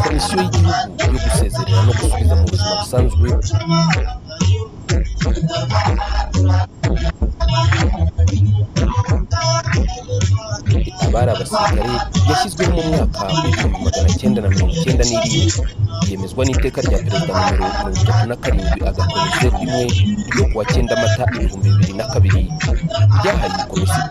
Komisiyo y'igihugu yo gusezerera no gusubiza mu buzima busanzwe abari abasirikare yashyizweho mu mwaka w'igihumbi 1997 yemezwa n'iteka rya perezida nomero 37/1 ryo kuwa 9 Mata 2002 ryahaye iyi komisiyo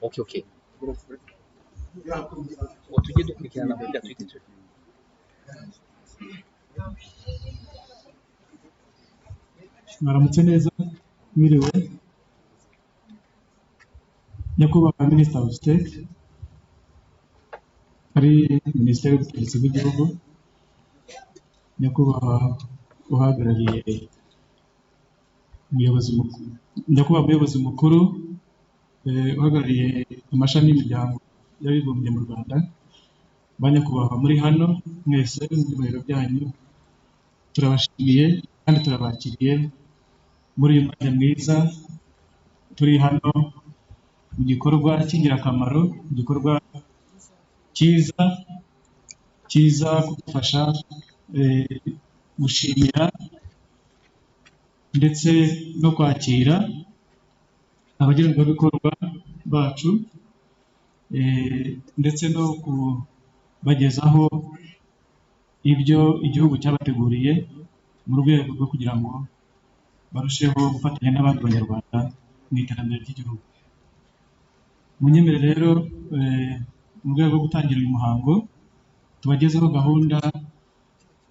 Okay, okay. Tujye dukurikirana kuri gatwite. Mwaramutse neza, mwiriwe. Nyakubahwa Minisitiri of State, ari Minisiteri y'Ubutegetsi bw'Igihugu, nyakubahwa uhagarariye umuyobozi mukuru uhagarariye amashami y'imiryango y'abibumbye mu Rwanda, banyakubahwa muri hano mwese mu biro byanyu, turabashimiye kandi turabakiriye muri uyu mwanya mwiza. Turi hano mu gikorwa cy'ingirakamaro, igikorwa cyiza kudufasha gushimira ndetse no kwakira abagenerwabikorwa bacu, ndetse no kubagezaho ibyo igihugu cyabateguriye mu rwego rwo kugira ngo barusheho gufatanya n'abandi banyarwanda mu iterambere ry'igihugu. Munyemerere rero mu rwego rwo gutangira uyu muhango tubagezeho gahunda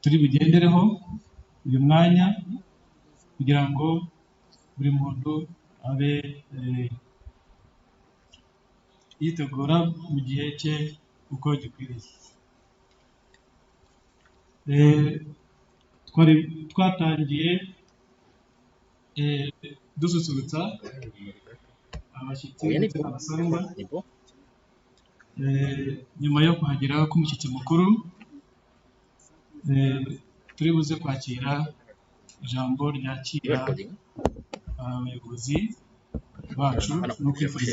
turi bugendereho uyu mwanya kugira ngo buri muntu abe yitegura mu gihe cye uko gikwiriye. Twatangiye dususurutsa abashyitsi ndetse n'abasangwa nyuma yo kuhagera k'umushyitsi mukuru, turi buze kwakira ijambo ryakira abayobozi bacu no kwifuriza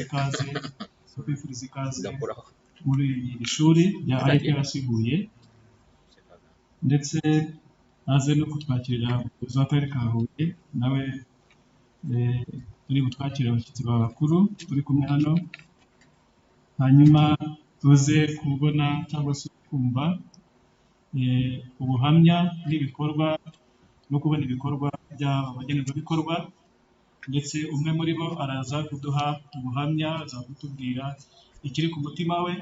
ikaze muri iri shuri rya IPRC Huye, ndetse aze no kutwakirira umuyobozi w'akarere ka Huye, nawe turi butwakire abashyitsi bakuru turi kumwe hano, hanyuma tuze kubona cyangwa se kumva ubuhamya n'ibikorwa no kubona ibikorwa by'abagenerwabikorwa, ndetse umwe muri bo araza kuduha ubuhamya, aza kutubwira ikiri ku mutima we,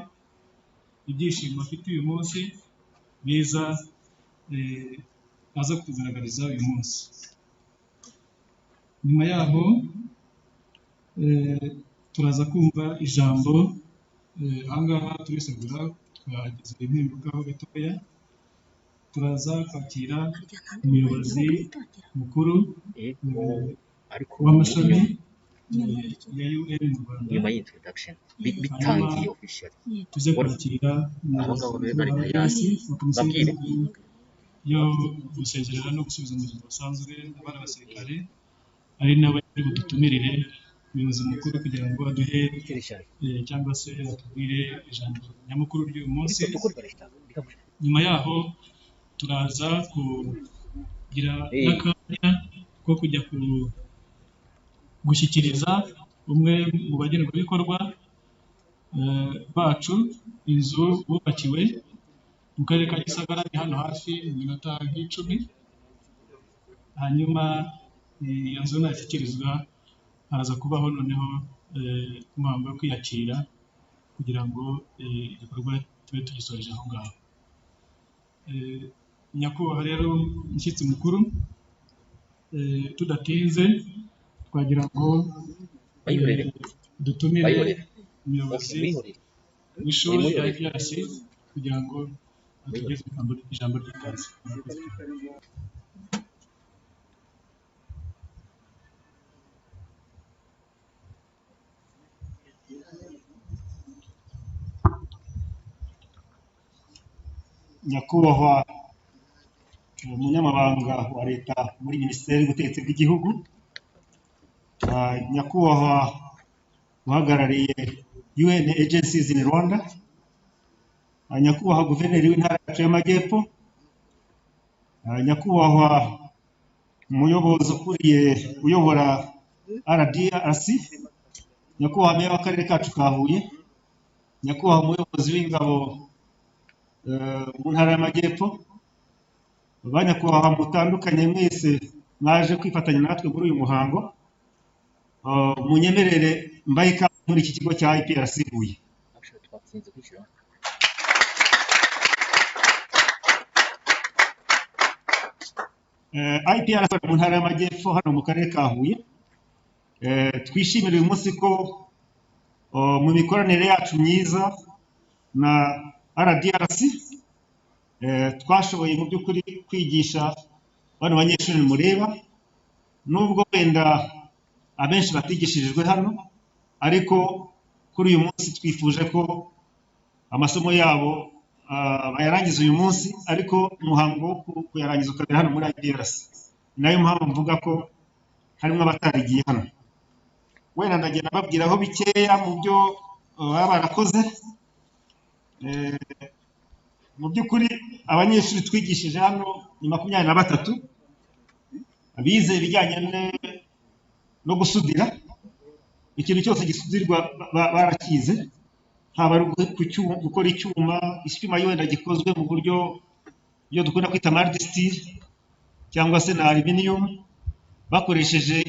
ibyishimo afite uyu munsi biza aza kutugaragariza uyu munsi. Nyuma yaho turaza kumva ijambo, ahangaha turisegura twagize impindukaho gatoya, turaza kwakira umuyobozi mukuru w'amashami ya UN mu Rwanda, tuze kwakira umuyobozi wa komisiyo yo gusezerera no gusubiza mu buzima busanzwe abana b'abasirikare, ari nawe ari budutumirire umuyobozi mukuru kugira ngo aduhe cyangwa se atubwire ijambo nyamukuru ry'uyu munsi. Nyuma yaho turaza kugira n'akanya ko kujya gushyikiriza umwe mu bagenerwabikorwa bacu inzu bubakiwe mu karere ka Gisagara, ni hano hafi mu minota nk'icumi. Hanyuma iyo nzu nashyikirizwa haraza kubaho noneho umuhango wo kwiyakira kugira ngo igikorwa tube tugisoreje aho ngaho. Nyakubahwa rero umushyitsi mukuru, tudatinze twagira ngo dutumire umuyobozi w'ishuri rya IPRC kugira ngo atugeze ijambo ry'ikaze. Nyakubahwa umunyamabanga wa leta muri minisiteri y'ubutegetsi bw'igihugu, nyakubahwa uhagarariye UN agencies in Rwanda, nyakubahwa guverineri w'intara yacu y'Amajyepfo, nyakubahwa umuyobozi uyobora RDRC, nyakubahwa meya w'akarere kacu ka Huye, nyakubahwa umuyobozi w'ingabo mu ntara y'Amajyepfo, banyakubahwa mutandukanye mwese mwaje kwifatanya natwe muri uyu muhango, munyemerere mbaye ikaze muri iki kigo cya IPRC Huye. IPRC mu ntara y'Amajyepfo hano mu karere ka Huye, twishimira uyu munsi ko mu mikoranire yacu myiza na RDRC twashoboye mu by'ukuri kwigisha bano banyeshuri mureba, nubwo wenda abenshi batigishirijwe hano, ariko kuri uyu munsi twifuje ko amasomo yabo bayarangiza uyu munsi, ariko umuhango wo kuyarangiza ukabera hano muri IPRC. Nayo mpamvu mvuga ko harimo abatarigiye hano. Wenda ndagenda babwiraho bikeya mu byo baba barakoze. Mu by'ukuri abanyeshuri twigishije hano ni 23 bize ibijyanye no gusudira. Ikintu cyose gisudirwa barakize, haba ari gukora icyuma wenda gikozwe mu buryo byo dukunda kwita mild steel cyangwa se na aluminium, bakoresheje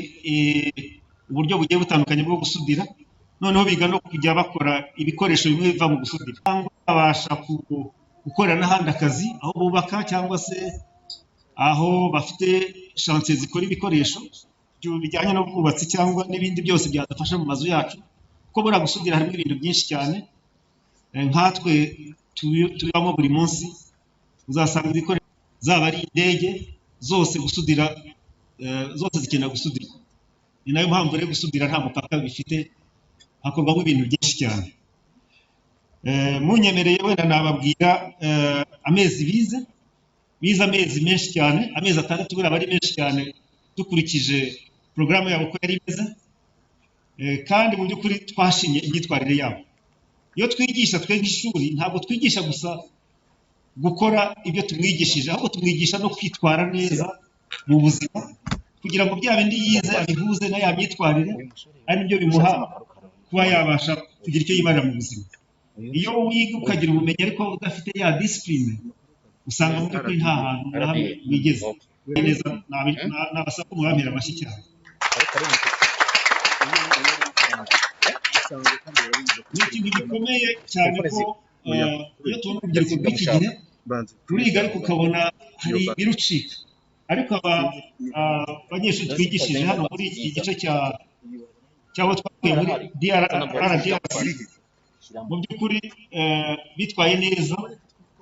uburyo bugiye butandukanye bwo gusudira. Noneho biga no kujya bakora ibikoresho bimwe biva mu gusudira, cyangwa babasha gukorera n'ahandi akazi, aho bubaka cyangwa se aho bafite chantier zikora ibikoresho bijyanye no bwubatsi cyangwa n'ibindi byose byadufasha mu mazu yacu. Kuko buriya gusudira harimo ibintu byinshi cyane, nkatwe tubamo buri munsi uzasanga ibikoresho zaba ari indege zose gusudira, zose zikenera gusudirwa. Ni nayo mpamvu rero gusudira nta mupaka bifite, hakorwamo ibintu byinshi cyane. Munyemereye wenda nababwira amezi bize amezi menshi cyane, amezi 6 buriya bari menshi cyane dukurikije porogaramu yabo ko yari imeze, kandi mu by'ukuri twashimye imyitwarire yabo. Iyo twigisha twe nk'ishuri ntabwo twigisha gusa gukora ibyo tumwigishije, ahubwo tumwigisha no kwitwara neza mu buzima, kugira ngo bya bindi yize abihuze na ya myitwarire, ari byo bimuha kuba yabasha kugira icyo yimarira mu buzima. Iyo wiga ukagira ubumenyi ariko udafite ya discipline, usanga mu by'ukuri nta hantu na hamwe wigeze neza. Nabasaba ko mubamira amashyi cyane. Ni ikintu gikomeye cyane ko iyo tubona urubyiruko rw'iki gihe ruriga ariko ukabona hari ibirucika, ariko abanyeshuri twigishije hano muri iki gice cy'abo twakuye muri RDRC mu by'ukuri bitwaye neza,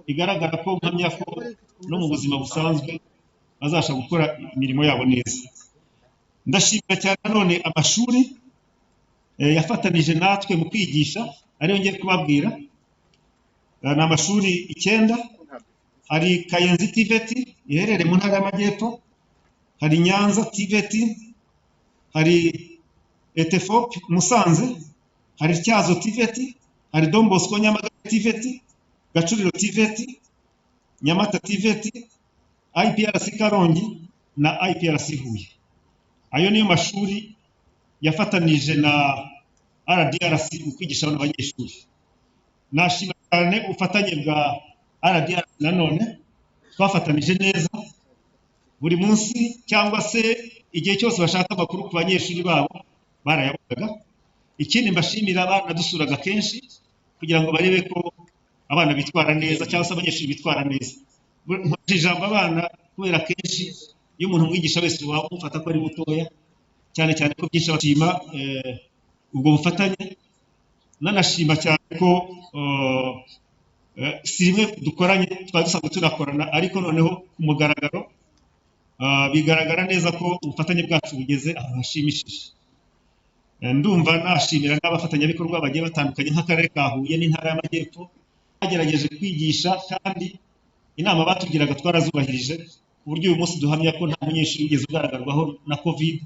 bigaragara ko mpamya ko no mu buzima busanzwe bazasha gukora imirimo yabo neza. Ndashimira cyane none amashuri yafatanije natwe mu kwigisha, ariyo ngiye kubabwira. Ni amashuri 9. Hari Kayenzi TVET iherereye mu ntara y'Amajyepfo, hari Nyanza TVET, hari ETFOP Musanze, hari Tyazo TVET, hari Don Bosco Nyamagabe TVET, Gacuriro TVET, Nyamata TVET, IPRC Karongi na IPRC Huye. Ayo niyo mashuri yafatanije na RDRC mu kwigisha abanyeshuri. Nashima cyane ubufatanye bwa RDRC. Nanone twafatanije neza buri munsi cyangwa se igihe cyose bashaka amakuru ku banyeshuri babo barayabonaga. Ikindi mbashimira abana dusuraga kenshi kugira ngo barebe ko abana bitwara neza cyangwa se abanyeshuri bitwara neza. Ijambo abana kubera kenshi iyo umuntu umwigisha wese waba umufata ko ari mutoya, cyane cyane ko byinshi bashima ubwo bufatanye. Nanashima cyane ko si rimwe dukoranye, twari dusanzwe tunakorana, ariko noneho ku mugaragaro bigaragara neza ko ubufatanye bwacu bugeze ahantu hashimishije. Ndumva nashimira n'abafatanyabikorwa bagiye batandukanye nk'akarere ka Huye n'intara y'Amajyepfo bagerageje kwigisha, kandi inama batugiraga twarazubahirije ku buryo uyu munsi duhamya ko nta munyeshuri wigeze ugaragarwaho na COVID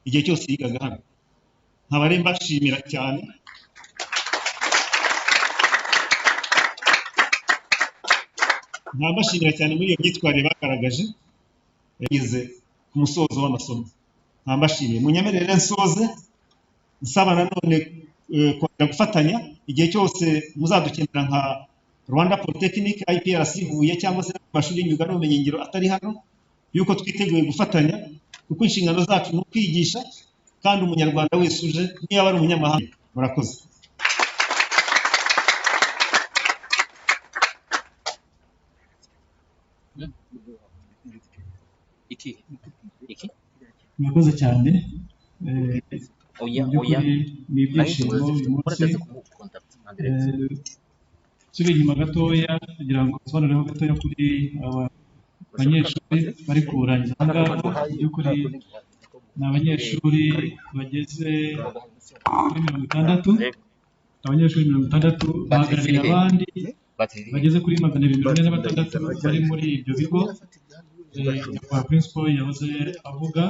igihe cyose yigaga hano. Nkaba rero mbashimira cyane. Nkabashimira cyane muri iyo myitwarire bagaragaje yageze ku musozo w'amasomo. Nkabashimiye. Munyemerere nsoze nsaba nanone kongera gufatanya igihe cyose muzadukenera nka Rwanda Polytechnic, IPRC Huye cyangwa se amashuri y'imyuga n'ubumenyingiro atari hano, yuko twiteguye gufatanya, kuko inshingano zacu ni ukwigisha, kandi umunyarwanda wese uje niyo aba ari umunyamahanga. Murakoze. Murakoze cyane. Ni ibyishimo uyu munsi. Turi inyuma gatoya kugira ngo tusobanureho gatoya kuri aba banyeshuri bari kurangiza. Ahangaha by'ukuri ni abanyeshuri bageze kuri 60. Abanyeshuri 60 bahagarariye abandi bageze kuri 246 bari muri ibyo bigo kwa principal yahoze avuga.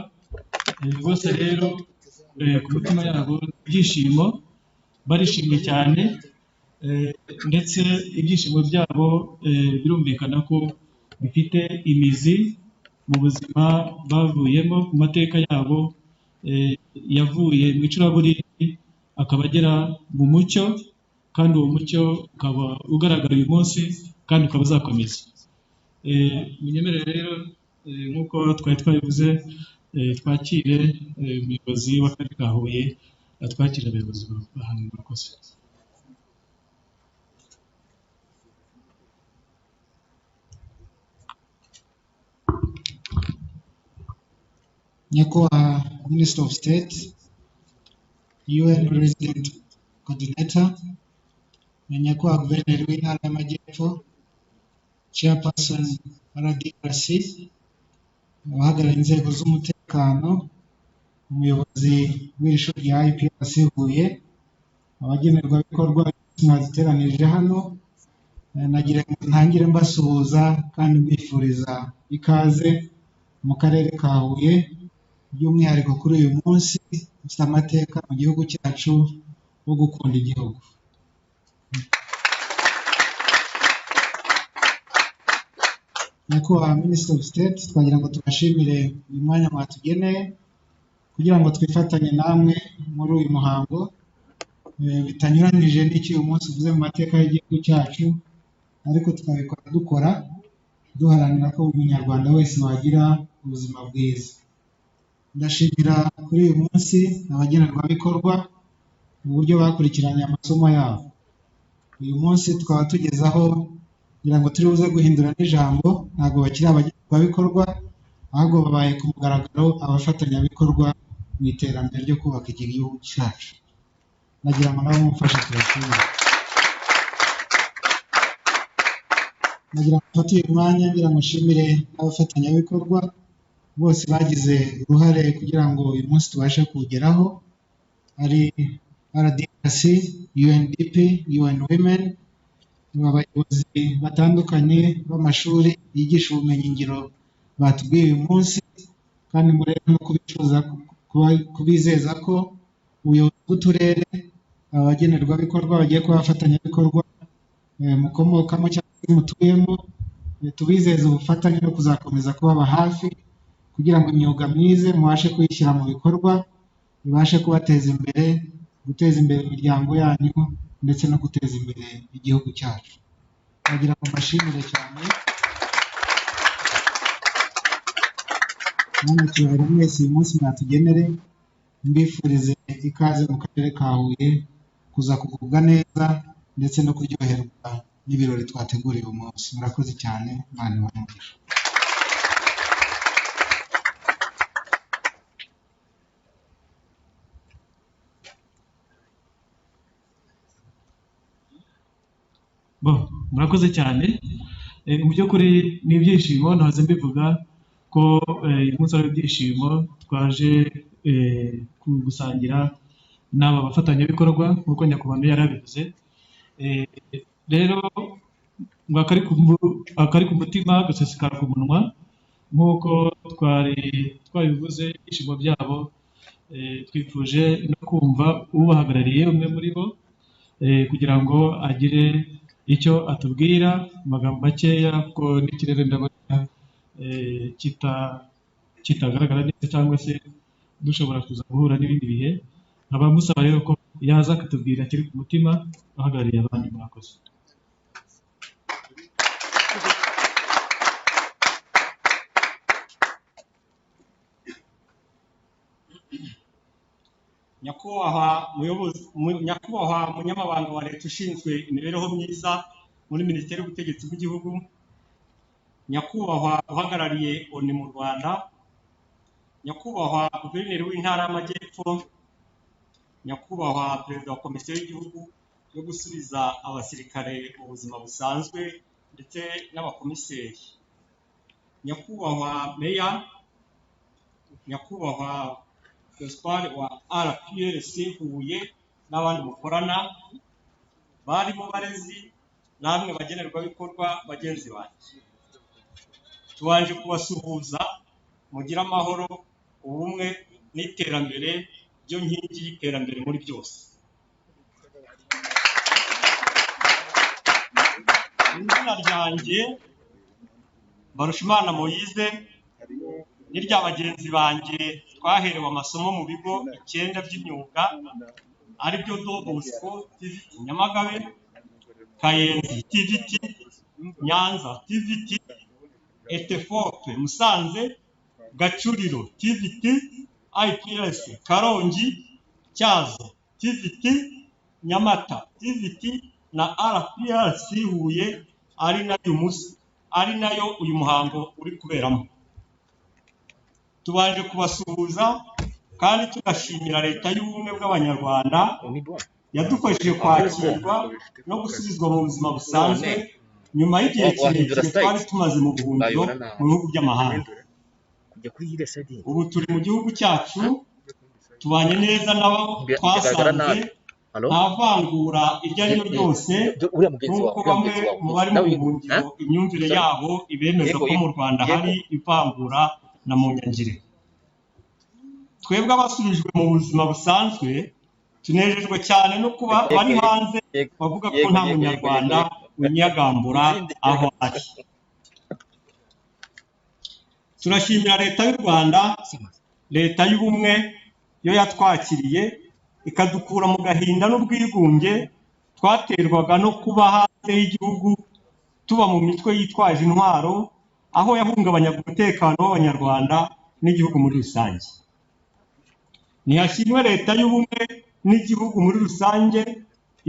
Bose rero ku mutima yabo ibyishimo, barishimye cyane, ndetse ibyishimo byabo birumvikana ko bifite imizi mu buzima bavuyemo, ku mateka yabo yavuye mu icuraburindi akaba agera mu mucyo, kandi uwo mucyo ukaba ugaragara uyu munsi kandi ukaba uzakomeza. Munyemerere rero nk'uko twari twabivuze, twakire umuyobozi w'akarere ka Huye, twakire abayobozi b'ahantu. Murakoze. Nyakubahwa Minister of State, UN Resident Coordinator, Nyakubahwa Guverineri w'Intara y'Amajyepfo, Chairperson RDRC, abahagarariye inzego z'umutekano, umuyobozi w'iri shuri rya IPRC Huye, abagenerwabikorwa mwaduteranirije hano, nagira ngo ntangire mbasuhuza kandi mbifuriza ikaze mu karere ka Huye, by'umwihariko kuri uyu munsi ufite amateka mu gihugu cyacu wo gukunda igihugu. Nyakubahwa Minister of State, twagira ngo tubashimire uyu mwanya mwatugeneye kugira ngo twifatanye namwe muri uyu muhango, bitanyuranije n'icyo uyu munsi uvuze mu mateka y'igihugu cyacu, ariko tukabikora dukora duharanira ko buri munyarwanda wese wagira ubuzima bwiza. Ndashimira kuri uyu munsi abagenerwabikorwa uburyo bakurikiranye amasomo yabo. Uyu munsi tukaba tugezaho kugira ngo turi buze guhindura n'ijambo, ntabwo bakiri abagenerwabikorwa ahubwo babaye ku mugaragaro abafatanyabikorwa mu iterambere ryo kubaka iki gihugu cyacu. Nagira ngo nabo mumfashe tubashimire. Nagira ngo mfate uyu mwanya ngira ngo nshimire abafatanyabikorwa bose bagize uruhare kugira ngo uyu munsi tubashe kuwugeraho, ari RDC, UNDP, UN Women, abayobozi batandukanye b'amashuri yigisha ubumenyingiro batubwiye uyu munsi, kandi murebe no kubicuza kubizeza ko ubuyobozi bw'uturere abagenerwabikorwa bagiye kuba abafatanyabikorwa mukomokamo cyangwa mutuyemo, tubizeza ubufatanye no kuzakomeza kubaba hafi kugira ngo imyuga myize mubashe kuyishyira mu bikorwa, bibashe kubateza imbere, guteza imbere imiryango yanyu ndetse no guteza imbere igihugu cyacu. Nagira ngo mbashimire cyane. Namwe cyubahiro mwese uyu munsi mwatugenere, mbifurize ikaze mu karere ka Huye, kuza kugubwa neza ndetse no kuryoherwa n'ibirori twateguriye uyu munsi. Murakoze cyane, Imana ibahe umugisha. Murakoze cyane. Mu by'ukuri ni ibyishimo, nahoze mbivuga ko uyu munsi ari ibyishimo twaje gusangira n'aba bafatanyabikorwa nk'uko nyakubahwa yarabivuze. Rero ngo akari ku mutima gasesekara ku munwa, nk'uko twabivuze. Ibyishimo byabo twifuje no kumva ubahagarariye umwe muri bo kugira ngo agire icyo atubwira mu magambo makeya, kuko n'ikirere ndabona kitagaragara neza, cyangwa se dushobora kuza guhura n'ibindi bihe. Nkaba musaba rero ko yaza akatubwira akiri ku mutima ahagarariye abandi. Murakoze. Nyakubahwa munyamabanga wa leta ushinzwe imibereho myiza muri Minisiteri y'Ubutegetsi bw'Igihugu, nyakubahwa uhagarariye ONU mu Rwanda, nyakubahwa guverineri w'intara y'Amajyepfo, nyakubahwa perezida wa komisiyo y'igihugu yo gusubiza abasirikare mu buzima busanzwe ndetse n'abakomiseri, nyakubahwa meya, nyakubahwa Gaspard wa RPS Huye n'abandi mukorana, barimo barezi namwe bagenerwabikorwa bagenzi banjye, tubanje kubasuhuza. Mugire amahoro, ubumwe n'iterambere byo nkingi y'iterambere muri byose. Izina ryanjye Barushimana Moise n'irya bagenzi banjye twaherewe amasomo mu bigo 9 by'imyuga, aribyo Don Bosco TVET Nyamagabe, Kayenzi TVET Nyanza, TVET Etefope Musanze, Gacuriro TVET, IPS Karongi, Cyazo TVET, Nyamata TVET na RPS Huye, ari nayo uyu muhango uri kuberamo. Tubanje kubasuhuza kandi tugashimira leta y'ubumwe bw'abanyarwanda yadufashije kwakirwa no gusubizwa mu buzima busanzwe nyuma y'igihe kirekire twari tumaze mu buhungiro mu bihugu by'amahanga. Ubu turi mu gihugu cyacu, tubanye neza nabo twasanze, nta vangura iryo ari ryo ryose, nk'uko bamwe mu bari mu buhungiro imyumvire yabo ibemeza ko mu Rwanda hari ivangura na munyangire. Twebwe abasubijwe mu buzima busanzwe tunejejwe cyane no kuba bari hanze bavuga ko nta munyarwanda winyagambura aho ari. Turashimira leta y'u Rwanda, leta y'ubumwe yo yatwakiriye ikadukura mu gahinda n'ubwigunge twaterwaga no kuba hanze y'igihugu, tuba mu mitwe yitwaje intwaro aho yahungabanyaga umutekano w'Abanyarwanda n'igihugu muri rusange. Ntihashimwe leta y'ubumwe n'igihugu muri rusange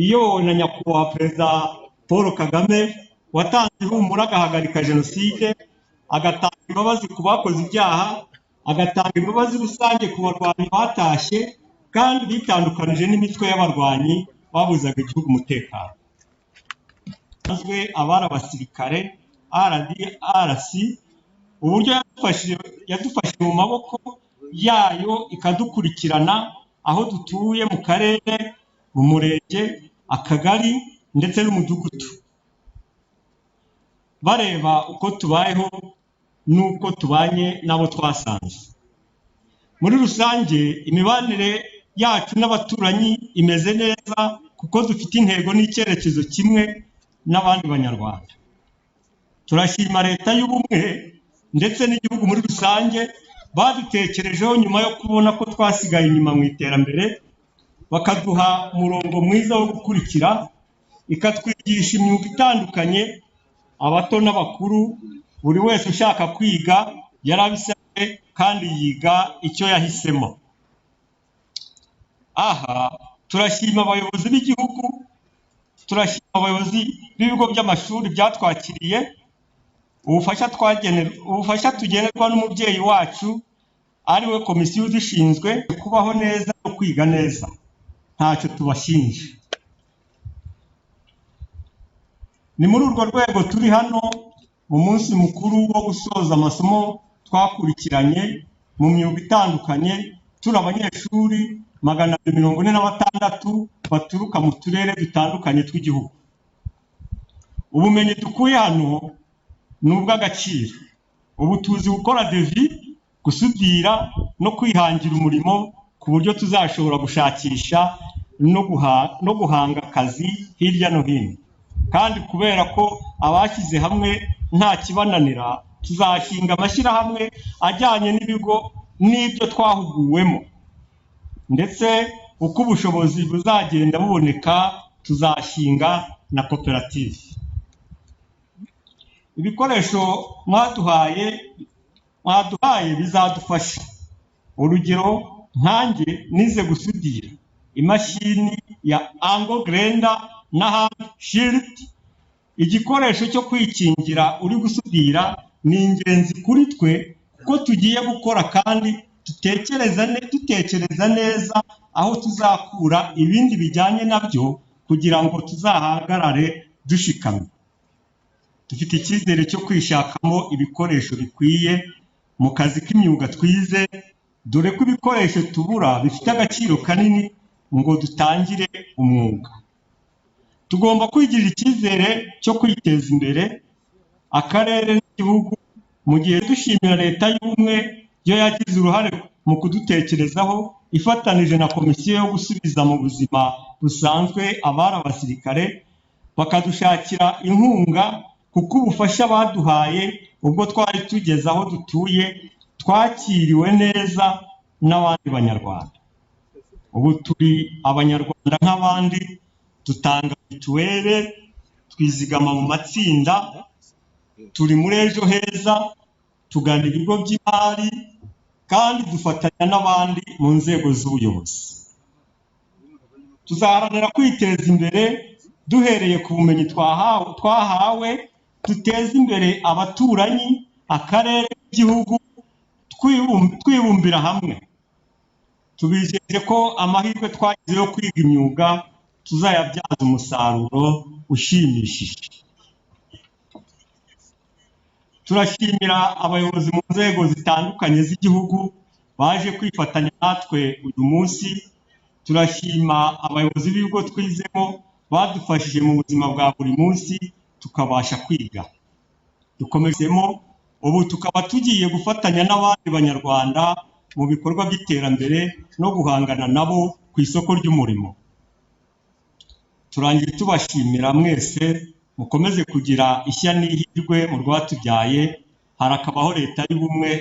iyobowe na nyakubahwa Perezida Paul Kagame watanze ihumura agahagarika jenoside, agatanga imbabazi ku bakoze ibyaha, agatanga imbabazi rusange ku barwanyi batashye kandi bitandukanije n'imitwe y'abarwanyi babuzaga igihugu umutekano. Abari abasirikare RC uburyo yadufashije mu maboko yayo ikadukurikirana aho dutuye mu karere, mu murenge, akagari ndetse n'umudugudu, bareba uko tubayeho n'uko tubanye n'abo twasanze. Muri rusange imibanire yacu n'abaturanyi imeze neza kuko dufite intego n'icyerekezo kimwe n'abandi banyarwanda. Turashima leta y'ubumwe ndetse n'igihugu muri rusange badutekerejeho nyuma yo kubona ko twasigaye inyuma mu iterambere, bakaduha umurongo mwiza wo gukurikira, ikatwigisha imyuga itandukanye, abato n'abakuru, buri wese ushaka kwiga yarabisabye kandi yiga icyo yahisemo. Aha turashima abayobozi b'igihugu, turashima abayobozi b'ibigo by'amashuri byatwakiriye, ubufasha tugenerwa n'umubyeyi wacu ariwe komisiyo dushinzwe kubaho neza no kwiga neza. Ntacyo tubashinja. Ni muri urwo rwego turi hano mu munsi mukuru wo gusoza amasomo twakurikiranye mu myuga itandukanye, turi abanyeshuri 246 baturuka mu turere dutandukanye tw'igihugu. Ubumenyi dukuye hano ni ubw'agaciro. Ubu tuzi gukora devi, gusudira no kwihangira umurimo ku buryo tuzashobora gushakisha no guhanga akazi hirya no hino. Kandi kubera ko abashyize hamwe nta kibananira, tuzashinga amashyirahamwe ajyanye n'ibigo n'ibyo twahuguwemo, ndetse uko ubushobozi buzagenda buboneka tuzashinga na koperative. Ibikoresho mwaduhaye bizadufasha. Urugero, nkanjye nize gusudira, imashini ya angle grinder na hand shield. Igikoresho cyo kwikingira uri gusudira ni ingenzi kuri twe kuko tugiye gukora kandi dutekereza neza aho tuzakura ibindi bijyanye nabyo kugira ngo tuzahagarare dushikamye. Dufite icyizere cyo kwishakamo ibikoresho bikwiye mu kazi k'imyuga twize, dore ko ibikoresho tubura bifite agaciro kanini ngo dutangire umwuga. Tugomba kwigirira icyizere cyo kwiteza imbere, akarere n'igihugu, mu gihe dushimira leta y'ubumwe yo yagize uruhare mu kudutekerezaho ifatanije na komisiyo yo gusubiza mu buzima busanzwe abari abasirikare, bakadushakira inkunga kuko ubufasha baduhaye ubwo twari tugeze aho dutuye twakiriwe neza n'abandi banyarwanda. Ubu turi abanyarwanda nk'abandi, dutanga mituweli, twizigama mu matsinda, turi muri ejo heza, tugana ibigo by'imari kandi dufatanya n'abandi mu nzego z'ubuyobozi. Tuzaharanira kwiteza imbere duhereye ku bumenyi twahawe, duteze imbere abaturanyi, akarere n'igihugu, twibumbira hamwe. Tubijeje ko amahirwe twagize yo kwiga imyuga tuzayabyaza umusaruro ushimishije. Turashimira abayobozi mu nzego zitandukanye z'igihugu baje kwifatanya natwe uyu munsi. Turashima abayobozi b'ibigo twizemo badufashije mu buzima bwa buri munsi tukabasha kwiga. Dukomezemo, ubu tukaba tugiye gufatanya n'abandi banyarwanda mu bikorwa by'iterambere no guhangana nabo ku isoko ry'umurimo. Turangiye tubashimira mwese, mukomeze kugira ishya n'ihirwe mu rwatubyaye. Harakabaho leta y'ubumwe,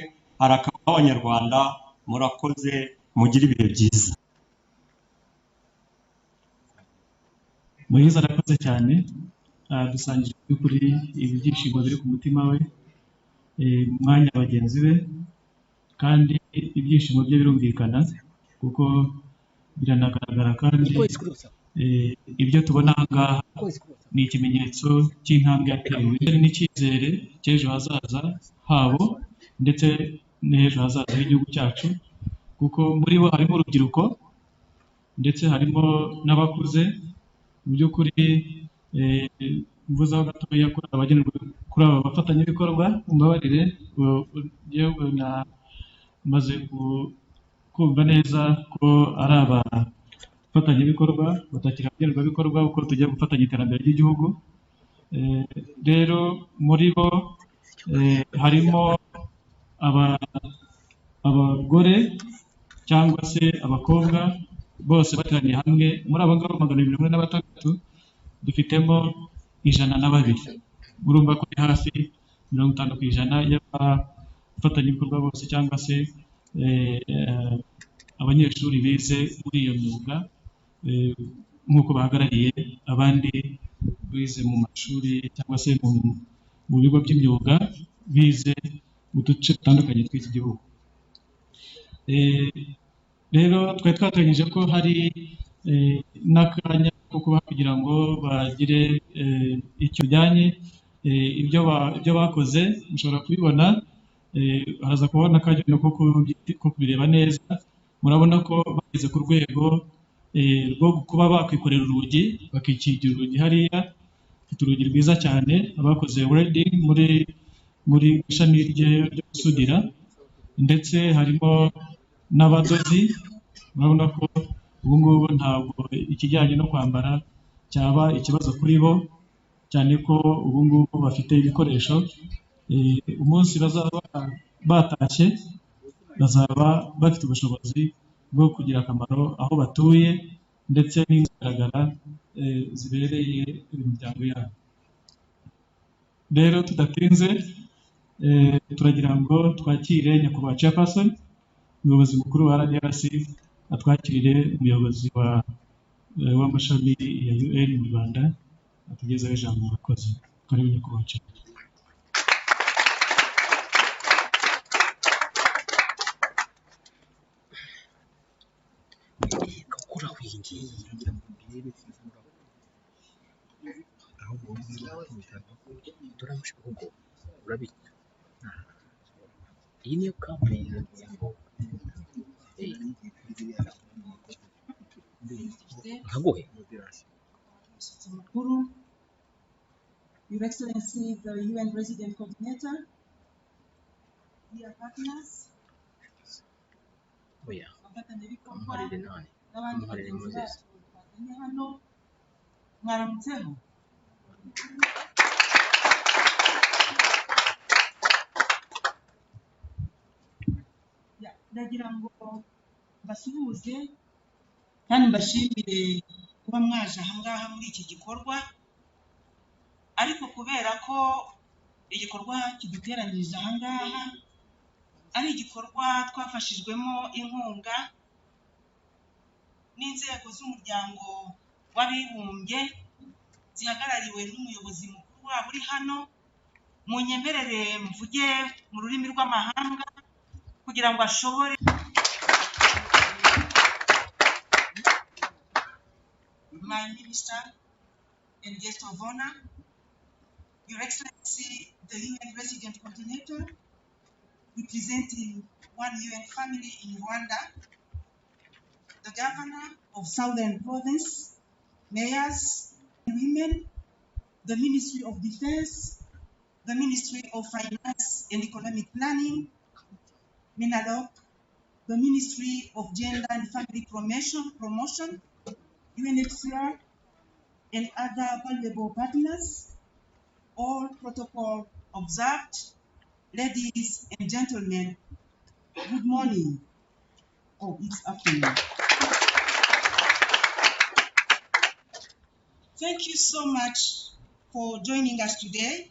harakabaho abanyarwanda. Murakoze, mugire ibihe byiza. Moise arakoze cyane, dusangije kuri ibi byishimo biri ku mutima we. mu mwanya bagenzi be, kandi ibyishimo bye birumvikana kuko biranagaragara, kandi ibyo tubona aha ngaha ni ikimenyetso cy'intambwe yatewe n'icyizere cy'ejo hazaza habo ndetse n'ejo hazaza h'igihugu cyacu, kuko muri bo harimo urubyiruko ndetse harimo n'abakuze. Mu by'ukuri mvuzeho gatoya kuri aba bafatanyabikorwa, mumbabarire yewe maze kumva neza ko ari abafatanyabikorwa batakiri abagenerwabikorwa, kuko tugiye gufatanya iterambere ry'igihugu. Rero muri bo harimo abagore cyangwa se abakobwa bose bateraniye hamwe. Muri abo ngabo 246 dufitemo 102. Urumva ko ari hafi 50% y'abafatanyabikorwa bose cyangwa se abanyeshuri bize muri iyo myuga, nk'uko bahagarariye abandi bize mu mashuri cyangwa se mu bigo by'imyuga bize mu duce dutandukanye tw'iki gihugu. Rero twari twateganyije ko hari n'akanya ko kuba kugira ngo bagire icyo bijyanye ibyo bakoze, mushobora kubibona, haraza kubona akanya ko kubireba neza. Murabona ko bageze ku rwego rwo kuba bakwikorera urugi, bakikingira urugi hariya. Mfite urugi rwiza cyane, abakoze welding muri ishami ryo gusudira, ndetse harimo n'abadozi. Murabona ko ubu ngubu ntabwo ikijyanye no kwambara cyaba ikibazo kuri bo, cyane ko ubu ngubu bafite ibikoresho. Umunsi bazaba batashye bazaba bafite ubushobozi bwo kugira akamaro aho batuye, ndetse n'izigaragara zibereye imiryango yabo. Rero tudatinze, turagira ngo twakire nyakubahwa Chairperson, umuyobozi mukuru wa RDRC, atwakirire umuyobozi w'amashami ya UN mu Rwanda, atugezeho ijambo. Murakoze. Karibu nyakubahwa Chairperson. Iyi niyo kampani nkagohe. Your Excellency, the UN Resident Coordinator, dear partners, Oya, abafatanyabikorwa amuharire nani? n'abandi Amuharire bagenzi Moses. bacu bafatanye hano, mwaramutseho. Ndagira ngo mbasuhuze kandi mbashimire kuba mwaje aha ngaha muri iki gikorwa, ariko kubera ko igikorwa kiduteranyirije aha ngaha ari igikorwa twafashijwemo inkunga n'inzego z'umuryango w'abibumbye zihagarariwe n'umuyobozi mukuru wabo uri hano, munyemerere mvuge mu rurimi rw'amahanga kugira ngo ashobore. My Minister and guest of honor, Your Excellency, the UN Resident Coordinator, representing one UN family in Rwanda, the Governor of Southern Province, mayors and women, the Ministry of Defense, the Ministry of Finance and Economic Planning, MINALOC, the Ministry of Gender and Family Promotion, UNHCR, and other valuable partners, all protocol observed. Ladies and gentlemen, good morning. Oh, it's afternoon. Thank you so much for joining us today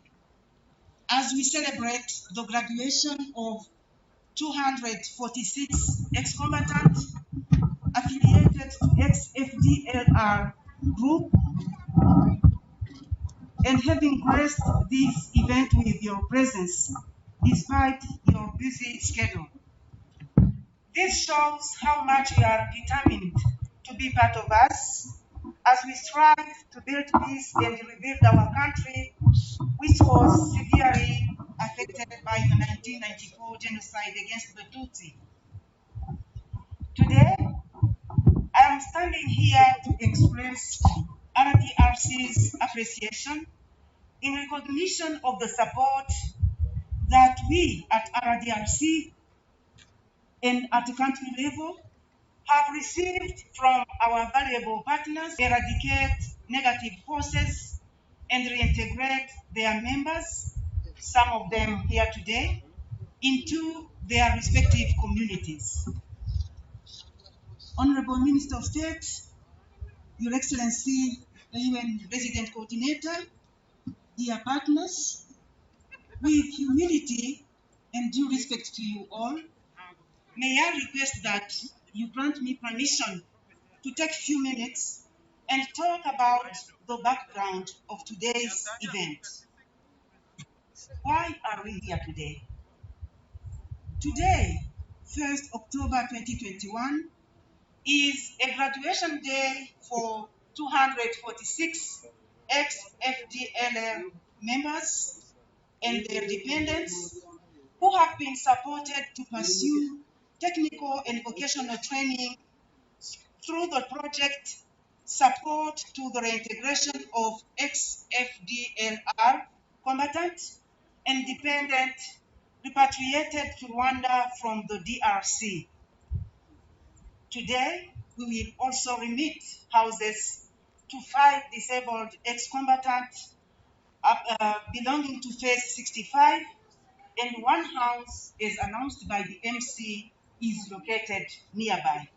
as we celebrate the graduation of 246 ex-combatants affiliated to ex-FDLR group, and having graced this event with your presence. despite your busy schedule. This shows how much you are determined to be part of us as we strive to build peace and rebuild our country, which was severely affected by the 1994 genocide against the Tutsi. Today, I am standing here to express RDRC's appreciation in recognition of the support that we at RDRC and at the country level have received from our valuable partners to eradicate negative forces and reintegrate their members, some of them here today, into their respective communities. Honorable Minister of State, Your Excellency, the UN Resident Coordinator, dear partners, with humility and due respect to you all, may I request that you grant me permission to take a few minutes and talk about the background of today's event. Why are we here today? Today, 1st October 2021, is a graduation day for 246 ex-FDLR members and their dependents who have been supported to pursue technical and vocational training through the project Support to the Reintegration of Ex-FDLR Combatants and Dependent repatriated to Rwanda from the DRC. Today, we will also remit houses to 5 disabled ex-combatants belonging to Phase 65, and one house, as announced by the MC, is located nearby.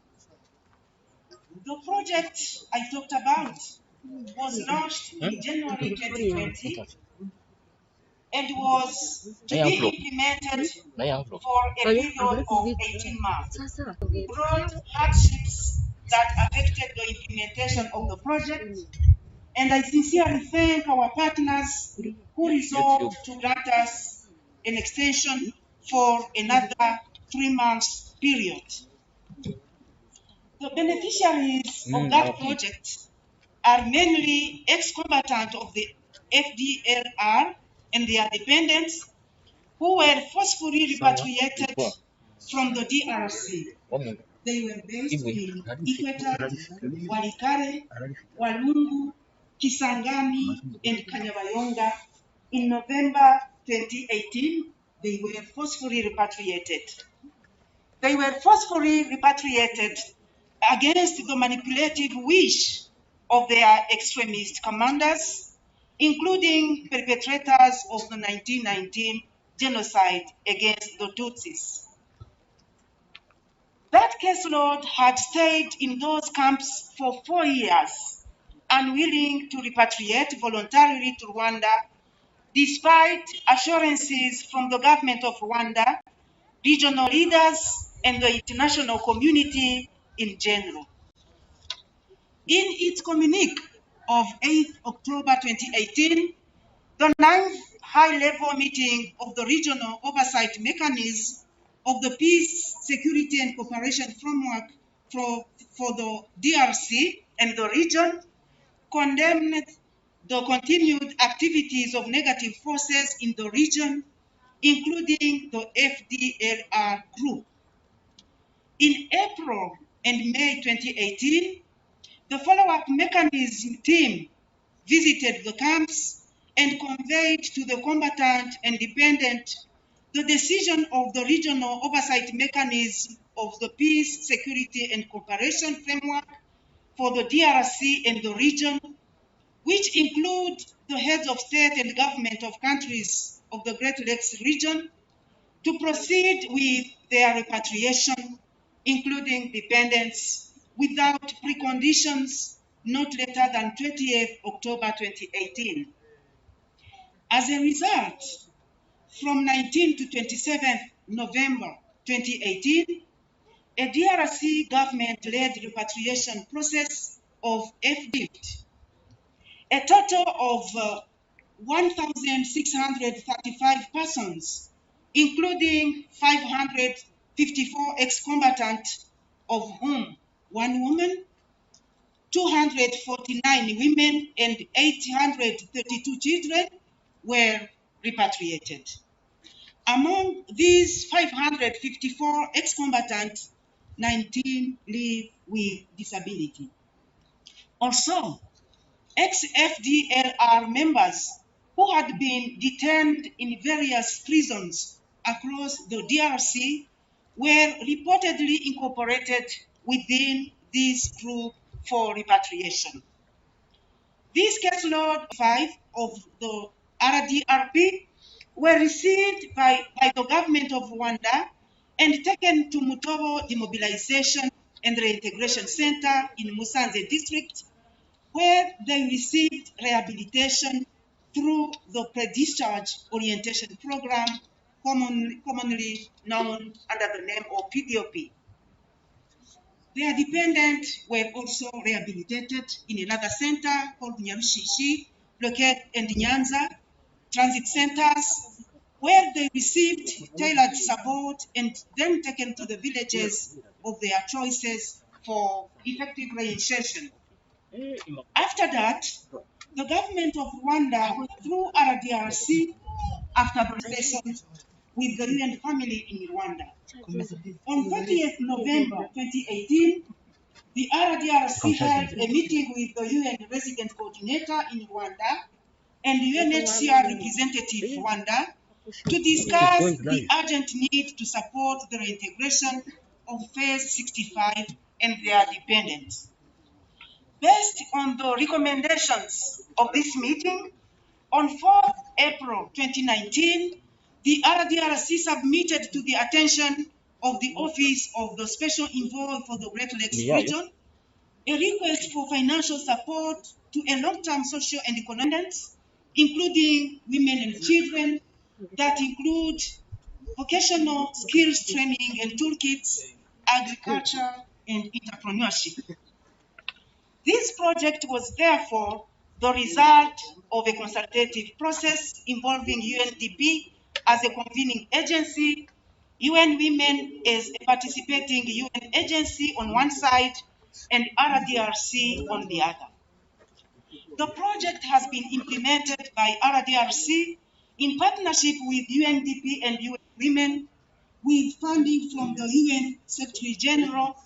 The project I talked about was launched in January 2020 and was to be implemented for a period of 18 months. Brought hardships that affected the implementation of the project, and I sincerely thank our partners who resolved to grant us an extension for another 3 months period. The beneficiaries of that project are mainly ex-combatants of the FDLR and their dependents who were forcefully repatriated from the DRC. They were based in Equator, Walikale, Walungu, Kisangani, and Kanyabayonga. In November 2018, they were forcefully repatriated. They were forcefully repatriated against the manipulative wish of their extremist commanders, including perpetrators of the 1919 genocide against the Tutsis. That caseload had stayed in those camps for 4 years, unwilling to repatriate voluntarily to Rwanda, despite assurances from the government of Rwanda, regional leaders, and the international community in general. In its communique of 8 October 2018, the 9th high-level meeting of the Regional Oversight Mechanism of the Peace, Security and Cooperation Framework for the DRC and the region condemned the continued activities of negative forces in the region, including the FDLR group. In April and May 2018, the follow-up mechanism team visited the camps and conveyed to the combatant and dependent the decision of the Regional Oversight Mechanism of the Peace, Security and Cooperation Framework for the DRC and the region, which include the heads of state and government of countries of the Great Lakes region, to proceed with their repatriation, including dependents, without preconditions not later than 20th October 2018. As a result, from 19 to 27 November 2018, a DRC government-led repatriation process of FDIT, a total of 1,635 persons including 554 ex-combatants, of whom 1 woman, 249 women, and 832 children were repatriated. Among these 554 ex-combatants, 19 live with disability. Also, ex-FDLR members who had been detained in various prisons across the DRC were reportedly incorporated within this group for repatriation. This caseload 5 of the RDRP were received by the government of Rwanda and taken to Mutobo Demobilization and Reintegration Center in Musanze district, where they received rehabilitation through the pre-discharge orientation program, commonly known under the name of PDOP. Their dependents were also rehabilitated in another center called Nyarushishi, located in Nyanza transit centers, where they received tailored support and then taken to the villages of their choices for effective reinsertion. After that, the government of Rwanda, through RDRC, after conversations with the UN family in Rwanda. On 30th November 2018, the RDRC held a meeting with the UN resident coordinator in Rwanda and UNHCR representative Rwanda to discuss the urgent need to support the reintegration of phase 65 and their dependents. Based on the recommendations of this meeting, on 4th April 2019, the RDRC submitted to the attention of the Office of the Special Envoy for the Great Lakes region a request for financial support to a long-term social and economic, including women and children, that include vocational skills training and toolkits, agriculture, and entrepreneurship. This project was therefore the result of a consultative process involving UNDP as a convening agency, UN Women as a participating UN agency on one side, and RDRC on the other. The project has been implemented by RDRC in partnership with UNDP and UN Women, with funding from the UN Secretary General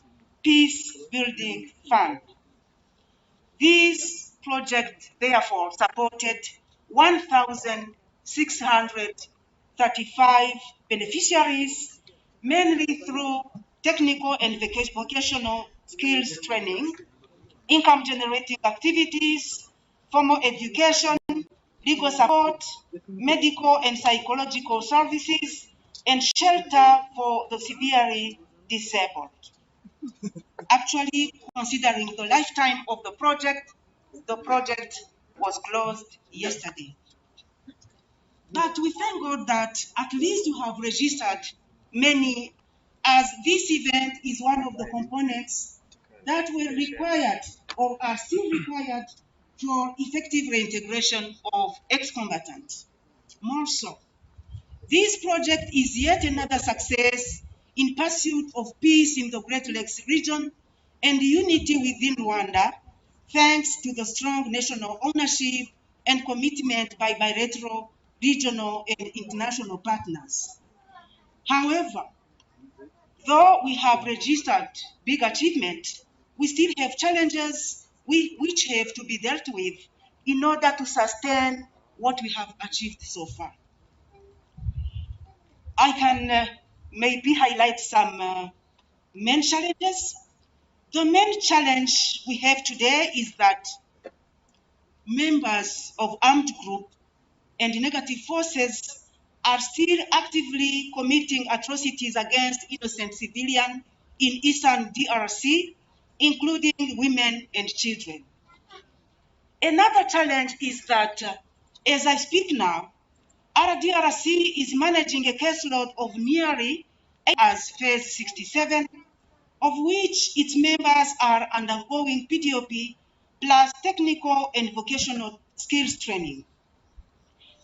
Peace Building Fund. This project, therefore, supported 1,635 beneficiaries, mainly through technical and vocational skills training, income-generating activities, formal education, legal support, medical and psychological services, and shelter for the severely disabled. Actually, considering the lifetime of the project was closed yesterday. But we thank God that at least you have registered many, as this event is one of the components that were required or are still required for effective reintegration of ex-combatants. More so, this project is yet another success in pursuit of peace in the Great Lakes region and unity within Rwanda, thanks to the strong national ownership and commitment by bilateral, regional, and international partners. However, though we have registered big achievements, we still have challenges which have to be dealt with in order to sustain what we have achieved so far. I can maybe highlight some main challenges. The main challenge we have today is that members of armed groups and negative forces are still actively committing atrocities against innocent civilians in eastern DRC, including women and children. Another challenge is that, as I speak now, RDRC is managing a caseload of nearly as phase 67, of which its members are undergoing PDOP plus technical and vocational skills training.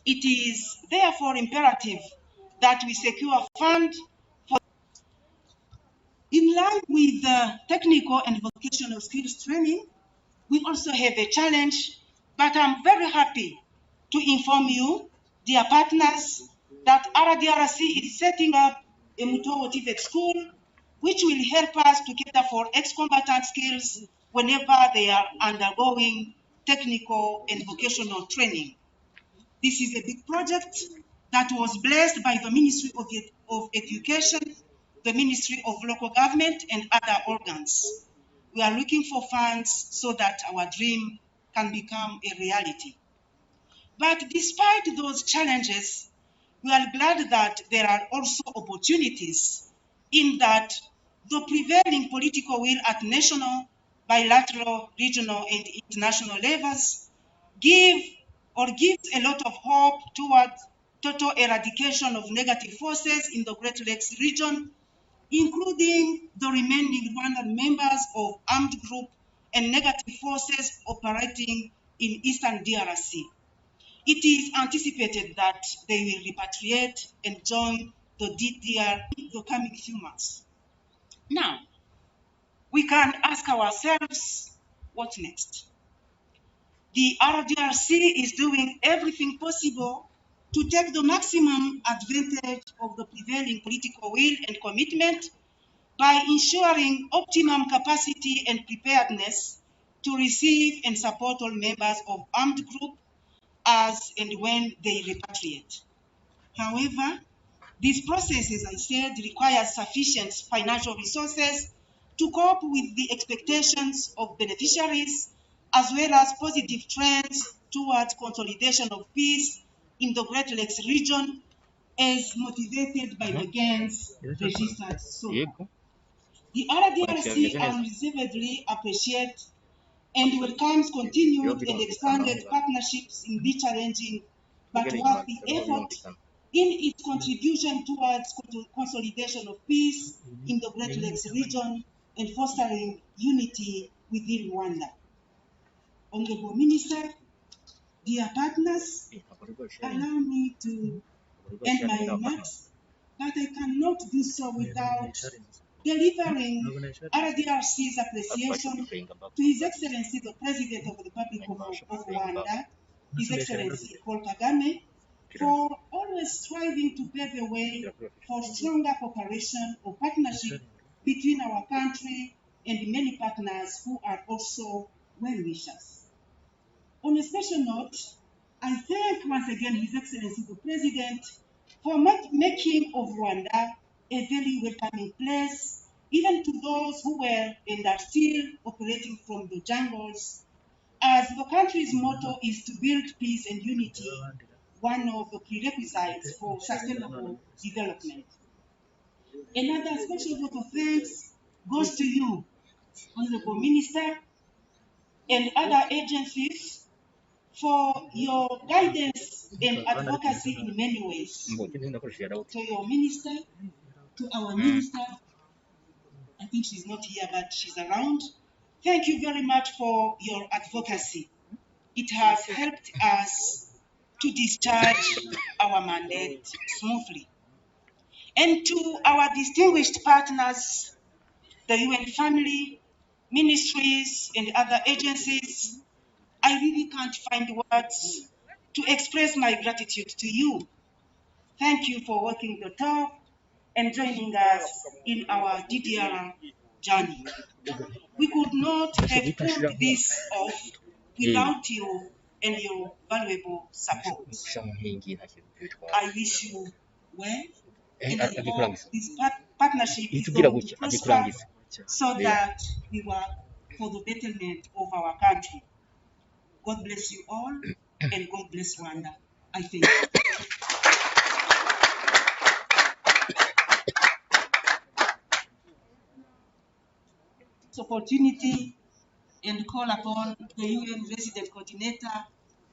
It is therefore imperative that we secure fund for. In line with the technical and vocational skills training, we also have a challenge, but I'm very happy to inform you, dear partners, that RDRC is setting up a Mutowo TVET school, which will help us to cater for ex-combatant skills whenever they are undergoing technical and vocational training. This is a big project that was blessed by the Ministry of Education, the Ministry of Local Government, and other organs. We are looking for funds so that our dream can become a reality. But despite those challenges, we are glad that there are also opportunities in that the prevailing political will at national, bilateral, regional, and international levels gives a lot of hope towards total eradication of negative forces in the Great Lakes region, including the remaining Rwandan members of armed group and negative forces operating in Eastern DRC. It is anticipated that they will repatriate and join the DDR in the coming few months. Now, we can ask ourselves, what next? The RDRC is doing everything possible to take the maximum advantage of the prevailing political will and commitment by ensuring optimum capacity and preparedness to receive and support all members of armed group as and when they repatriate. However, this process, as I said, requires sufficient financial resources to cope with the expectations of beneficiaries, as well as positive trends towards consolidation of peace in the Great Lakes region, as motivated by the gains registered so far. The RDRC unreservedly appreciates and welcomes continued and expanded partnerships in this challenging but worthy effort in its contribution towards consolidation of peace in the Great Lakes region and fostering unity within Rwanda. Honorable Minister, dear partners, allow me to end my remarks, but I cannot do so without delivering RDRC's appreciation to His Excellency the President of the Republic of Rwanda, His Excellency Paul Kagame, for always striving to pave a way for stronger cooperation or partnership between our country and many partners who are also well-wishers. On a special note, I thank once again His Excellency the President for making of Rwanda a very welcoming place, even to those who were and are still operating from the jungles, as the country's motto is to build peace and unity, one of the prerequisites for sustainable development. Another special vote of thanks goes to you, Honorable Minister, and other agencies for your guidance and advocacy in many ways. To your minister, to our minister, I think she's not here, but she's around. Thank you very much for your advocacy. It has helped us to discharge our mandate smoothly. And to our distinguished partners, the UN family, ministries, and other agencies, I really can't find words to express my gratitude to you. Thank you for walking the talk and joining us in our DDR journey. We could not have pulled this off without you and your valuable support. I wish you well, and I hope this partnership is going to prosper so that we work for the betterment of our country. God bless you all, and God bless Rwanda. I thank you. This opportunity and call upon the UN resident coordinator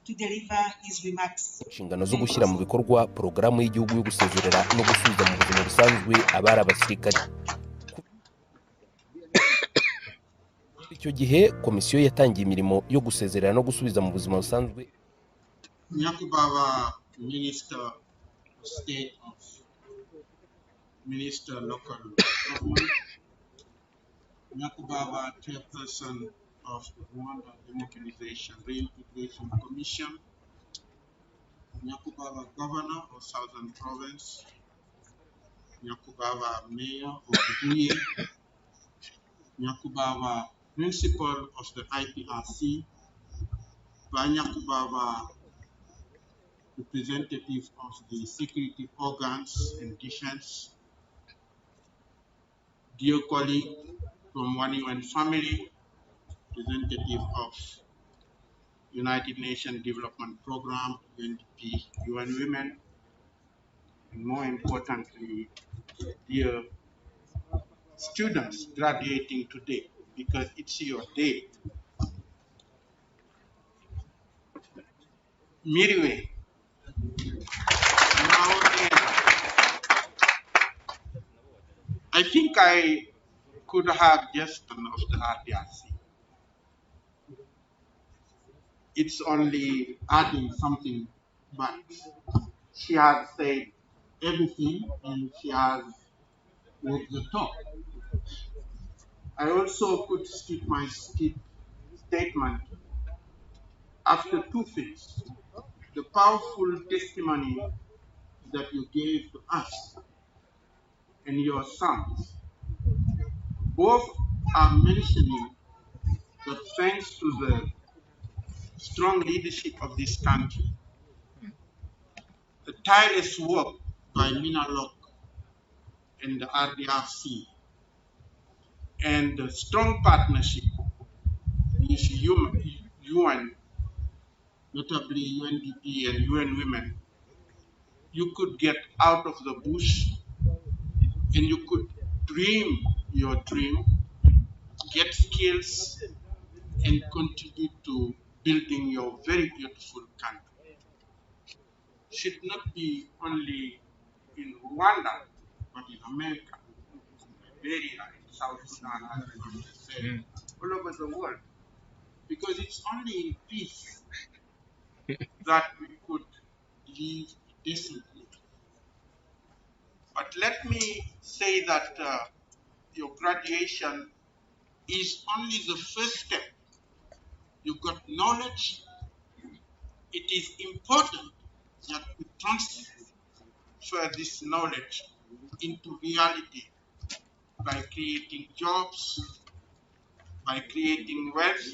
to deliver his remarks. inshingano zo gushyira mu bikorwa porogaramu y'igihugu yo gusezerera no gusubiza mu buzima busanzwe abari abasirikare. Icyo gihe komisiyo yatangiye imirimo yo gusezerera no gusubiza mu buzima busanzwe. Nyakubahwa Minister of State of Minister Local Government, Nyakubaba, Chairperson of Rwanda Democratization Reintegration Commission, Nyakubaba, Governor of Southern Province, Nyakubaba, Mayor of Huye, Nyakubaba, Principal of the IPRC, Nyakubaba, representative of the security organs and defense, dear colleague from One UN family, representative of United Nations Development Program, UNDP, UN Women, and more importantly, dear students graduating today, because it's your day. Midway, nowadays, I think I could have just done of the RDRC. It's only adding something, but she has said everything and she has walked the talk. I also could skip my statement after two things. The powerful testimony that you gave to us and your sons, both are mentioning that thanks to the strong leadership of this country, the tireless work by Minalok and the RDRC, and the strong partnership with UN, notably UNDP and UN Women, you could get out of the bush and you could dream your dream, get skills, and contribute to building your very beautiful country. Should not be only in Rwanda, but in America, Liberia, in South Sudan, as you said, all over the world. Because it's only in peace that we could live decently. But let me say that your graduation is only the first step. You got knowledge. It is important that we transfer this knowledge into reality by creating jobs, by creating wealth,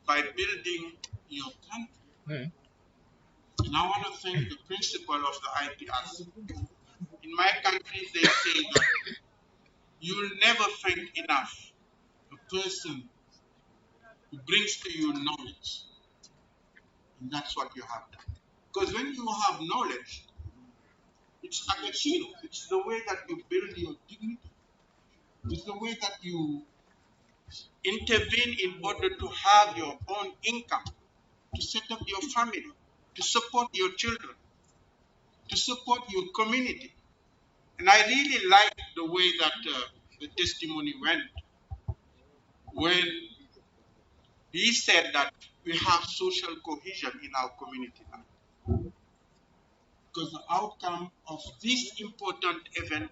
by building your country. And I want to thank the principal of the IPRC. In my country, they say that you'll never find enough a person who brings to you knowledge. And that's what you have done. Because when you have knowledge, it's like a shield. It's the way that you build your dignity. It's the way that you intervene in order to have your own income, to set up your family, to support your children, to support your community. And I really like the way that the testimony went when he said that we have social cohesion in our community now. Because the outcome of this important event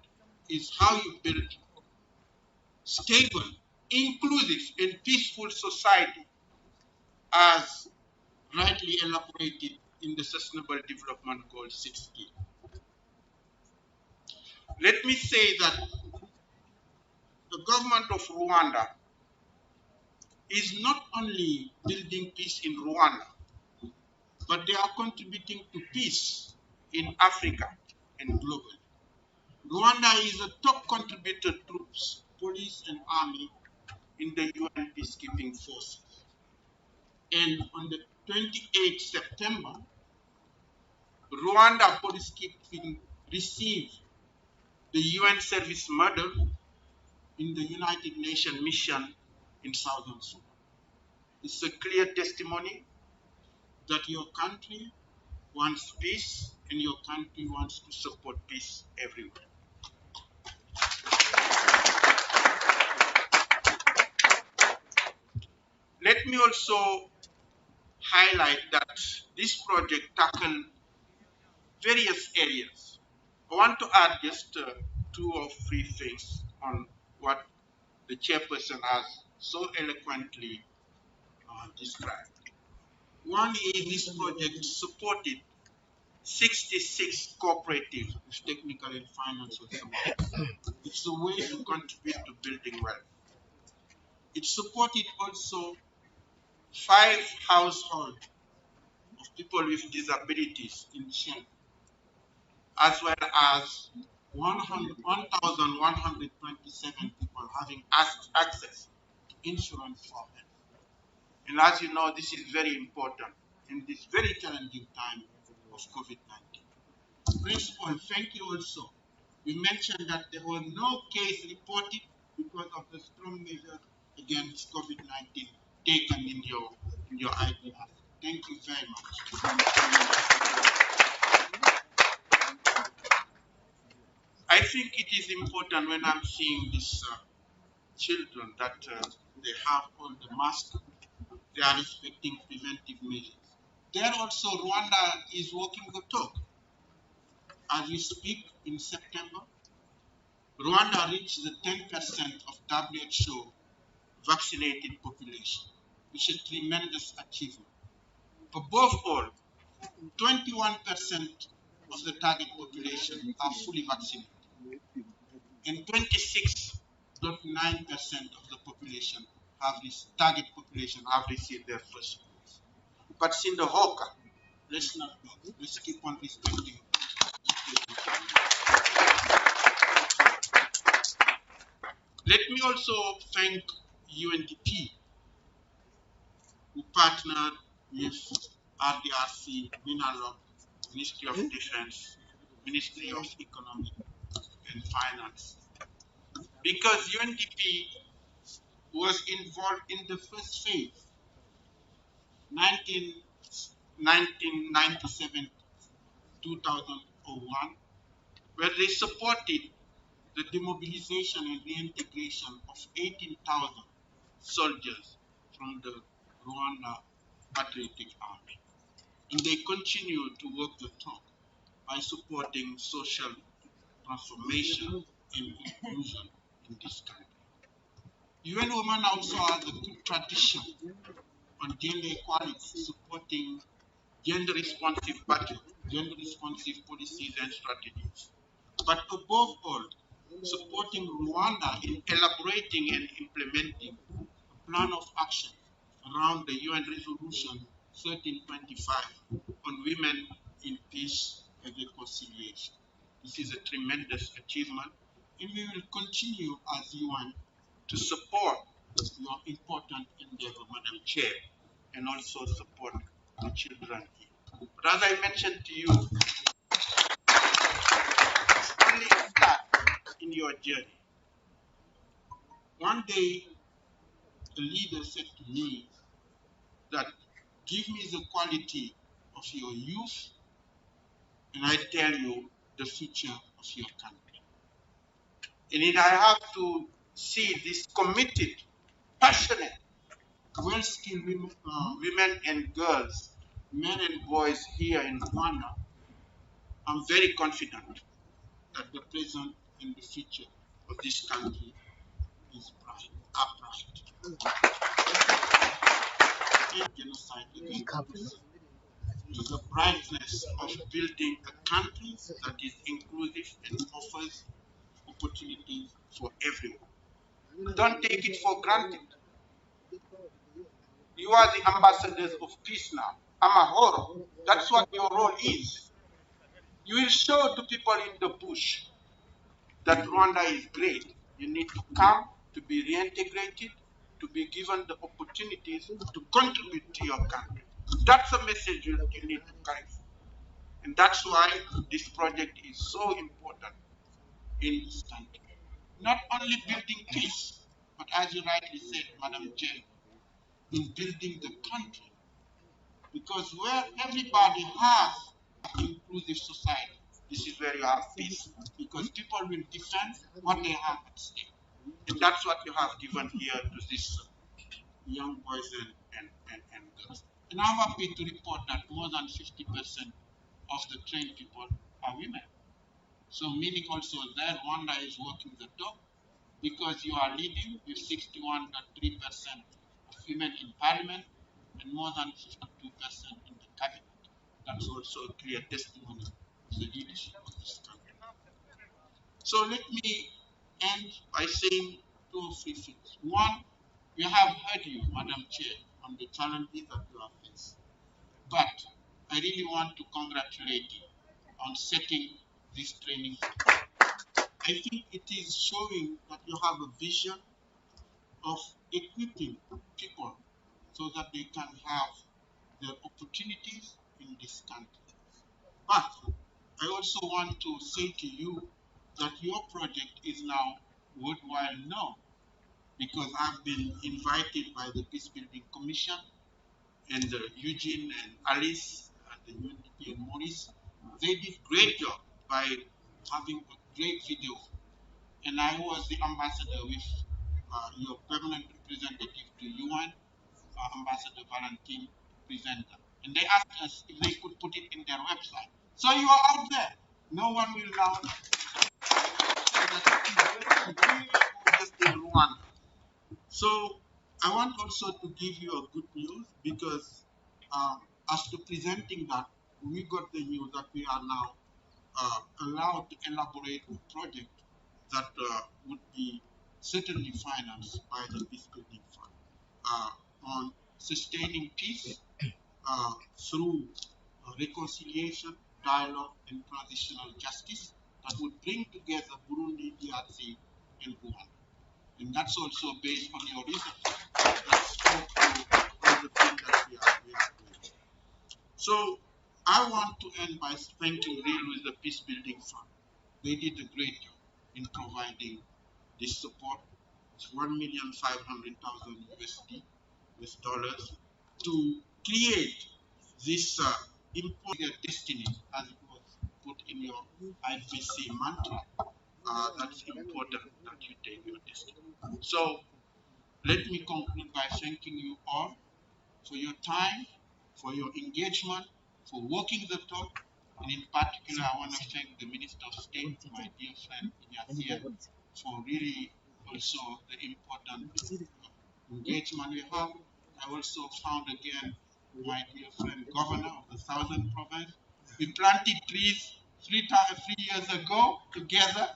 is how you build stable, inclusive, and peaceful society as rightly elaborated in the Sustainable Development Goal 16. Let me say that the government of Rwanda is not only building peace in Rwanda, but they are contributing to peace in Africa and globally. Rwanda is a top contributor troops, police and army in the UN peacekeeping forces. And on the 28th September, Rwanda peacekeeping received the UN Service Medal in the United Nations mission in Southern Sudan. It's a clear testimony that your country wants peace and your country wants to support peace everywhere. Let me also highlight that this project tackled various areas. I want to add just two or three things on what the chairperson has so eloquently described. One is this project supported 66 cooperatives with technical and financial support. It's a way to contribute to building wealth. It supported also 5 households of people with disabilities in Shem, as well as 1,127 people having access to insurance for health. And as you know, this is very important in this very challenging time of COVID-19. Principal, thank you also. You mentioned that there was no case reported because of the strong measures against COVID-19 taken in your IPR. Thank you very much. I think it is important when I'm seeing these children that they have on the mask, they are respecting preventive measures. There also, Rwanda is walking the talk. As we speak in September, Rwanda reached the 10% of WHO vaccinated population, which is a tremendous achievement. Above all, 21% of the target population are fully vaccinated, and 26.9% of the population target population have received their first dose. But in the Hoka, let's not go. Let's keep on respecting. Let me also thank UNDP, who partnered with RDRC, MINALOC, Ministry of Defense, Ministry of Economy and Finance. Because UNDP was involved in the first phase, 1997-2001, where they supported the demobilization and reintegration of 18,000 soldiers from the Rwanda Patriotic Army. And they continue to walk the talk by supporting social transformation and inclusion in this country. UN Women also has a good tradition on gender equality, supporting gender-responsive budget, gender-responsive policies and strategies. But above all, supporting Rwanda in elaborating and implementing a plan of action around the UN Resolution 1325 on women in peace and reconciliation. This is a tremendous achievement, and we will continue as UN to support your important endeavor, Madam Chair, and also support the children here. But as I mentioned to you, only a start in your journey. One day, the leader said to me that give me the quality of your youth, and I tell you the future of your country. And then I have to see this committed, passionate, well-skilled women and girls, men and boys here in Rwanda. I'm very confident that the present and the future of this country is bright, upright. And genocide against the brightness of building a country that is inclusive and offers opportunities for everyone. Don't take it for granted. You are the ambassadors of peace now. Amahoro. That's what your role is. You will show to people in the bush that Rwanda is great. You need to come to be reintegrated, to be given the opportunities to contribute to your country. That's a message you need to carry. And that's why this project is so important in this country. Not only building peace, but as you rightly said, Madam Chair, in building the country. Because where everybody has an inclusive society, this is where you have peace. Because people will defend what they have at stake. And that's what you have given here to these young boys and girls. And I'm happy to report that more than 50% of the trained people are women. So meaning also that Rwanda is walking the talk because you are leading with 61.3% of women in parliament and more than 52% in the cabinet. That's also a clear testimony of the leadership of this country. So let me end by saying 2 or 3 things. One, we have heard you, Madam Chair, on the challenges that you have faced. But I really want to congratulate you on setting this training. I think it is showing that you have a vision of equipping people so that they can have their opportunities in this country. But I also want to say to you that your project is now worldwide known because I've been invited by the Peacebuilding Commission and Eugene and Alice and the UNDP and Maurice. They did great job by having a great video. And I was the ambassador with your permanent representative to UN, Ambassador Valentin, presenter. And they asked us if they could put it in their website. So you are out there. No one will now just in Rwanda. So I want also to give you a good news because after presenting that, we got the news that we are now allowed to elaborate a project that would be certainly financed by the Peacebuilding Fund on sustaining peace through reconciliation, dialogue, and transitional justice that would bring together Burundi, DRC, and Rwanda. And that's also based on your research that spoke to all the things that we are doing. So I want to end by thanking really the Peacebuilding Fund. They did a great job in providing this support. It's $1,500,000 USD with dollars to create this important destiny, as it was put in your IPC mantra. That's important that you take your destiny. So let me conclude by thanking you all for your time, for your engagement, for walking the talk, and in particular, I want to thank the Minister of State, my dear friend Inyasien, for really also the important engagement we have. I also found again my dear friend Governor of the Southern Province. We planted trees 3 years ago together,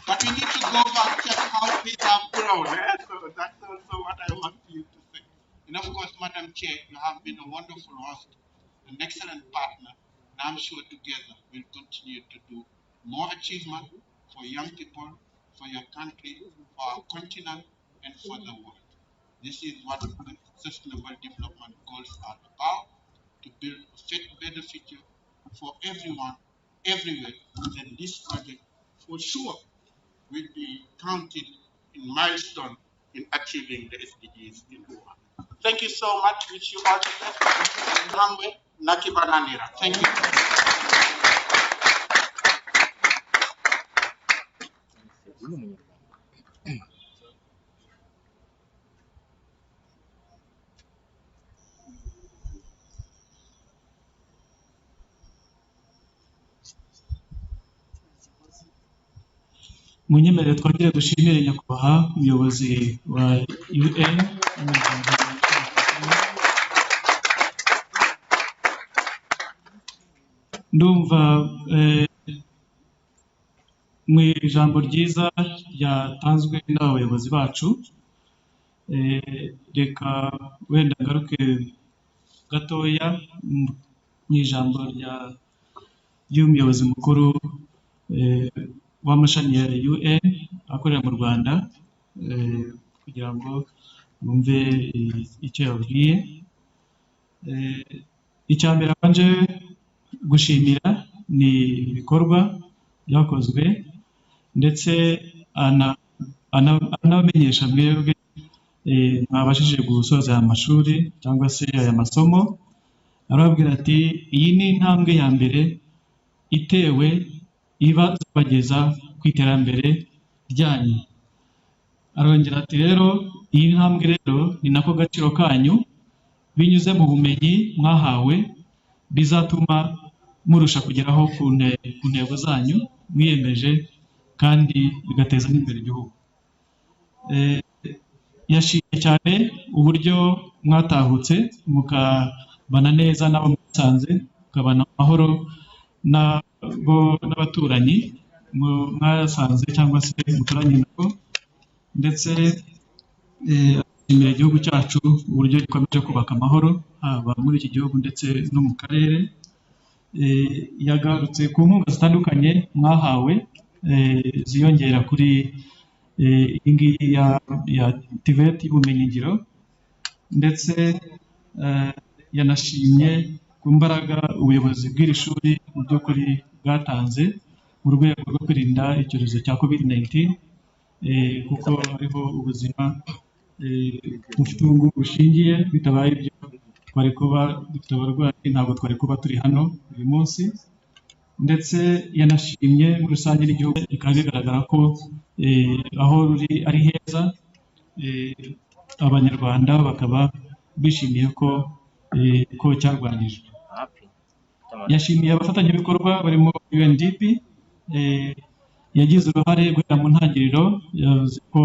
but we need to go back and check how things have grown. So that's also what I want you to say. And of course, Madam Chair, you have been a wonderful host, an excellent partner, and I'm sure together we'll continue to do more achievement for young people, for your country, for our continent, and for the world. This is what the Sustainable Development Goals are about, to build a better future for everyone, everywhere. And this project, for sure, will be counted in milestone in achieving the SDGs in Rwanda. Thank you so much. Wish you all the best. Thank you. munyemerere twongere dushimire nyakubahwa umuyobozi wa UN ndumva mu ijambo ryiza ryatanzwe n'abayobozi bacu reka wenda ngaruke gatoya mu ijambo ry'umuyobozi mukuru w'amashami ya UN akorera mu Rwanda kugira ngo bumve icyo yabwiye. Icya mbere abanje gushimira ni ibikorwa byakozwe ndetse anabamenyesha mwebwe mwabashije gusoza aya mashuri cyangwa se aya masomo, arababwira ati iyi ni intambwe ya mbere itewe iba bageza ku iterambere ryanyu. Arongera ati rero iyi ntambwe rero ni nako gaciro kanyu binyuze mu bumenyi mwahawe bizatuma murusha kugeraho ku ntego zanyu mwiyemeje kandi bigateza n'imbere igihugu. Yashimye cyane uburyo mwatahutse mukabana neza n'abo mwasanze, mukabana amahoro n'abaturanyi mwasanze cyangwa se muturanye nabo, ndetse ashimira igihugu cyacu uburyo gikomeje kubaka amahoro haba muri iki gihugu ndetse no mu karere. Yagarutse ku nkunga zitandukanye mwahawe ziyongera kuri iyi ngiyi ya TVET y'ubumenyingiro, ndetse yanashimye ku mbaraga ubuyobozi bw'iri shuri mu by'ukuri bwatanze mu rwego rwo kwirinda icyorezo cya COVID-19, kuko hariho ubuzima bufite ubu bushingiye. Bitabaye ibyo twari kuba dufite abarwayi, ntabwo twari kuba turi hano uyu munsi. Ndetse yanashimye muri rusange n'igihugu bikaba bigaragara ko aho ruri ari heza, abanyarwanda bakaba bishimiye ko cyarwanyijwe. Yashimiye abafatanyabikorwa barimo UNDP yagize uruhare guhera mu ntangiriro. Yavuze ko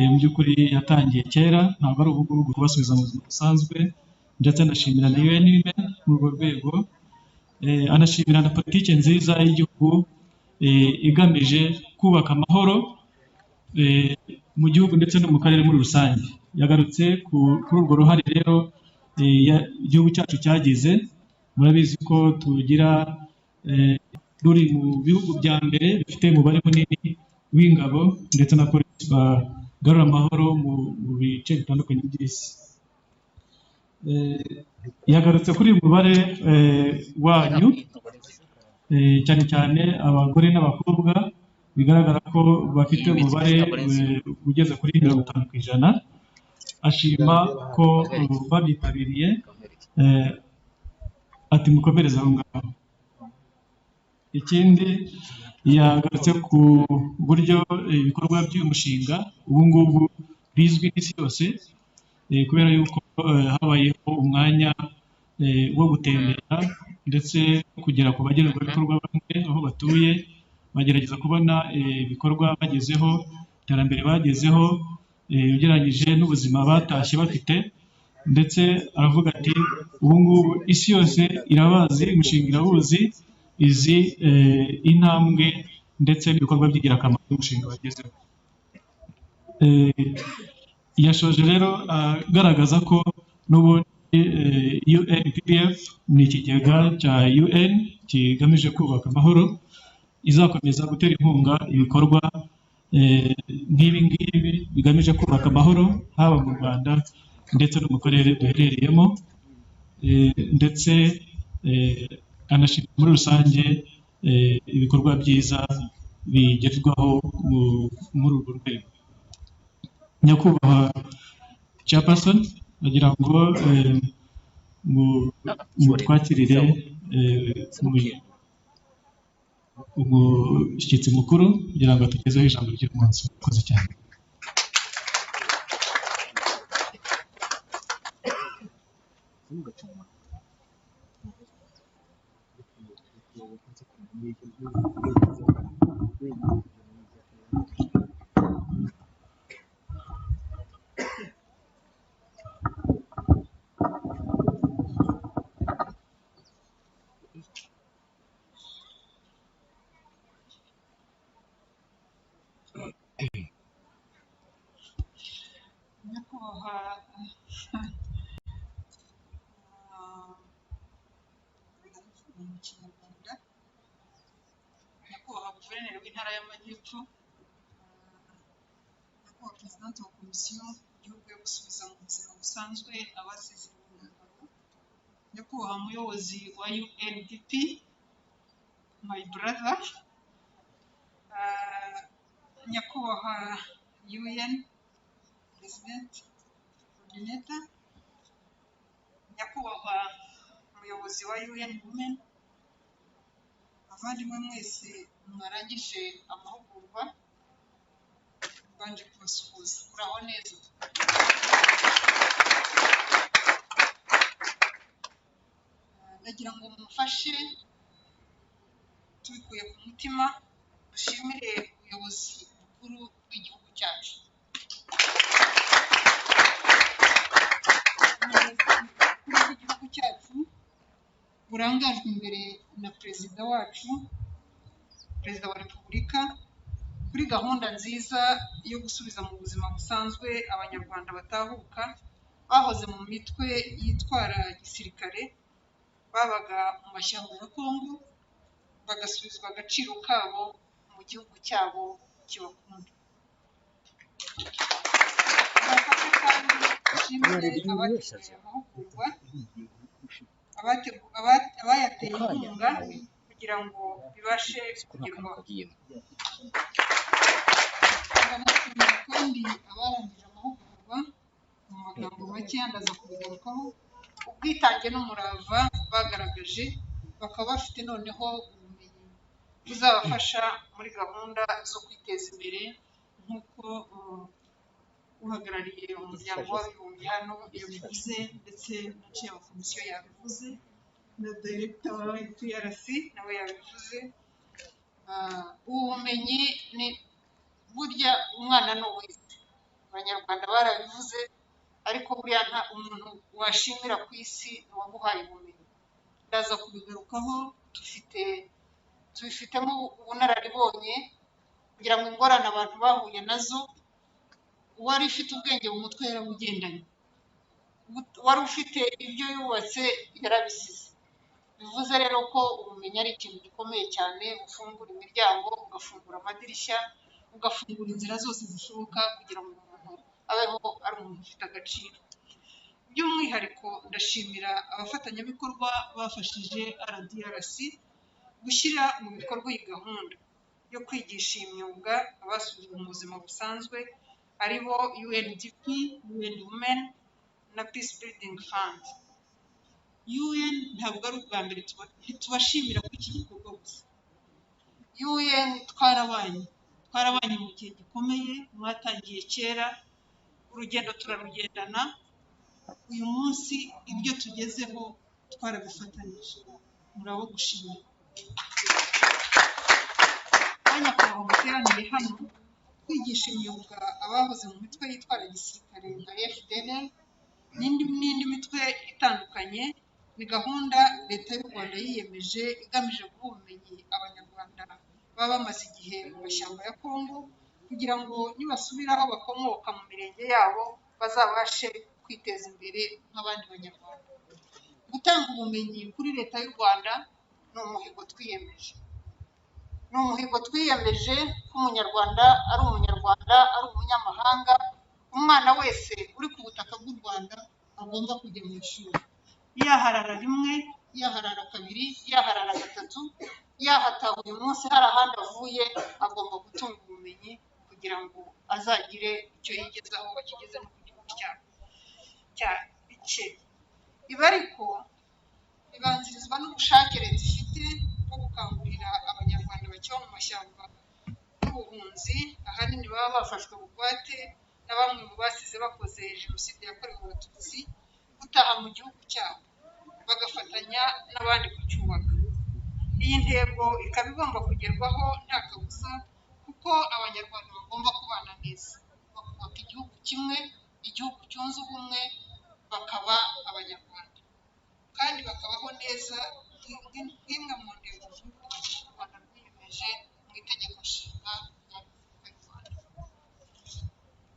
mu by'ukuri yatangiye kera, ntabwo ari ubugugu kubasubiza mu buzima busanzwe, ndetse anashimira na UN muri urwo rwego. Anashimira na politiki nziza y'igihugu igamije kubaka amahoro mu gihugu ndetse no mu karere muri rusange. Yagarutse kuri urwo ruhare rero igihugu cyacu cyagize. Murabizi ko tugira ruri mu bihugu bya mbere bifite umubare munini w'ingabo ndetse na polisi bagarura amahoro mu bice bitandukanye by'isi. Yagarutse kuri uyu mubare wanyu, cyane cyane abagore n'abakobwa, bigaragara ko bafite umubare ugeze kuri 50%. Ashima ko babyitabiriye, ati mukomereze aho ngaho. Ikindi yagarutse ku buryo ibikorwa by'uyu mushinga ubu ngubu bizwi n'isi yose, kubera yuko habayeho umwanya wo gutembera ndetse kugera ku bagenerwabikorwa bamwe aho batuye, bagerageza kubona ibikorwa bagezeho, iterambere bagezeho ugereranyije n'ubuzima batashye bafite. Ndetse aravuga ati ubu ngubu isi yose irabazi, umushinga irawuzi, izi intambwe ndetse n'ibikorwa by'ingirakamaro by'umushinga bagezeho. Yashoje rero agaragaza ko n'ubundi UNPPF ni ikigega cya UN kigamije kubaka amahoro, izakomeza gutera inkunga ibikorwa nk'ibi ngibi bigamije kubaka amahoro haba mu Rwanda ndetse no mu karere duherereyemo. Ndetse anashimira muri rusange ibikorwa byiza bigerwaho muri urwo rwego. Nyakubahwa Chairperson, bagira ngo mutwakirire umushyitsi mukuru kugira ngo atugezeho ijambo ry'umunsi. Murakoze cyane. Nyakubahwa Guverineri w'Intara y'Amajyepfo, Nyakubahwa Perezidante wa Komisiyo y'Igihugu yo gusubiza mu buzima busanzwe abasize ubungabo, Nyakubahwa Muyobozi wa UNDP, my brother, Nyakubahwa UN President Coordinator, Nyakubahwa Umuyobozi wa UN Women, abavandimwe mwese mwarangije amahugurwa, mbanje kubasuhuza. Muraho neza? Ndagira ngo mumfashe tubikuye ku mutima dushimire ubuyobozi bukuru bw'igihugu cyacu. Igihugu cyacu burangajwe imbere na perezida wacu, perezida wa repubulika, kuri gahunda nziza yo gusubiza mu buzima busanzwe abanyarwanda batahuka bahoze mu mitwe yitwara gisirikare, babaga mu mashyamba ya Kongo, bagasubizwa agaciro kabo mu gihugu cyabo kibakunda. Kandi dushimire abateguye amahugurwa, abayateye inkunga kugira ngo bibashe kugerwaho. Ndashimira kandi abarangije amahugurwa, mu magambo make ndaza kubigarukaho, ubwitange n'umurava bagaragaje, bakaba bafite noneho ubumenyi buzabafasha muri gahunda zo kwiteza imbere, nk'uko uhagarariye umuryango w'abibumbye hano yabivuze, ndetse na chair wa komisiyo yabivuze, na director wa TRC nawe yabivuze. Ubu bumenyi ni burya umwana ni uwize, abanyarwanda barabivuze, ariko buriya nta umuntu washimira ku isi uwaguhaye ubumenyi. Ndaza kubigarukaho, tubifitemo ubunararibonye kugira ngo ingorane abantu bahuye nazo, uwari ufite ubwenge mu mutwe yarabugendanye, wari ufite ibyo yubatse yarabisize. Bivuze rero ko ubumenyi ari ikintu gikomeye cyane, ufungura imiryango, ugafungura amadirishya, ugafungura inzira zose zishoboka kugira ngo umuntu abeho ari umuntu ufite agaciro. By'umwihariko ndashimira abafatanyabikorwa bafashije RDRC gushyira mu bikorwa iyi gahunda yo kwigisha imyuga abasubijwe mu buzima busanzwe, aribo UNDP, UN Women na Peace Building Fund. UN ntabwo ari ubwa mbere ntitubashimira kuri iki gikorwa gusa. UN twarabanye mu gihe gikomeye, mwatangiye kera, urugendo turarugendana, uyu munsi ibyo tugezeho twarabifatanyije, murabo gushimira. Abanyakubahwa muteraniye hano, kwigisha imyuga abahoze mu mitwe yitwara gisirikare nka FDLR n'indi mitwe itandukanye, ni gahunda leta y'u Rwanda yiyemeje igamije guha ubumenyi abanyarwanda baba bamaze igihe mu mashyamba ya Kongo, kugira ngo nibasubira aho bakomoka mu mirenge yabo bazabashe kwiteza imbere nk'abandi banyarwanda. Gutanga ubumenyi kuri leta y'u Rwanda ni umuhigo twiyemeje. Ni umuhigo twiyemeje ko umunyarwanda ari umunyarwanda, ari umunyamahanga, umwana wese uri ku butaka bw'u Rwanda agomba kujya mu ishuri. Yaharara rimwe, yaharara kabiri, yaharara gatatu, yahataha uyu munsi hari ahandi avuye, agomba gutunga ubumenyi kugira ngo azagire icyo yigezaho bakigeze no ku gihugu cye. Ibi ariko bibanzirizwa n'ubushake leta ifite bwo gukangurira abanyarwanda bakiba mu mashyamba y'ubuhunzi, ahanini baba bafashwe bugwate na bamwe mu basize bakoze jenoside yakorewe abatutsi, gutaha mu gihugu cyabo bagafatanya n'abandi kucyubaka. Iyi ntego ikaba igomba kugerwaho nta kabuza, kuko abanyarwanda bagomba kubana neza, bakubaka igihugu kimwe, igihugu cyunze ubumwe, bakaba abanyarwanda kandi bakabaho neza nk'imwe mu ntego z'u Rwanda rwiyemeje mu itegeko nshinga rya Repubulika y'u Rwanda.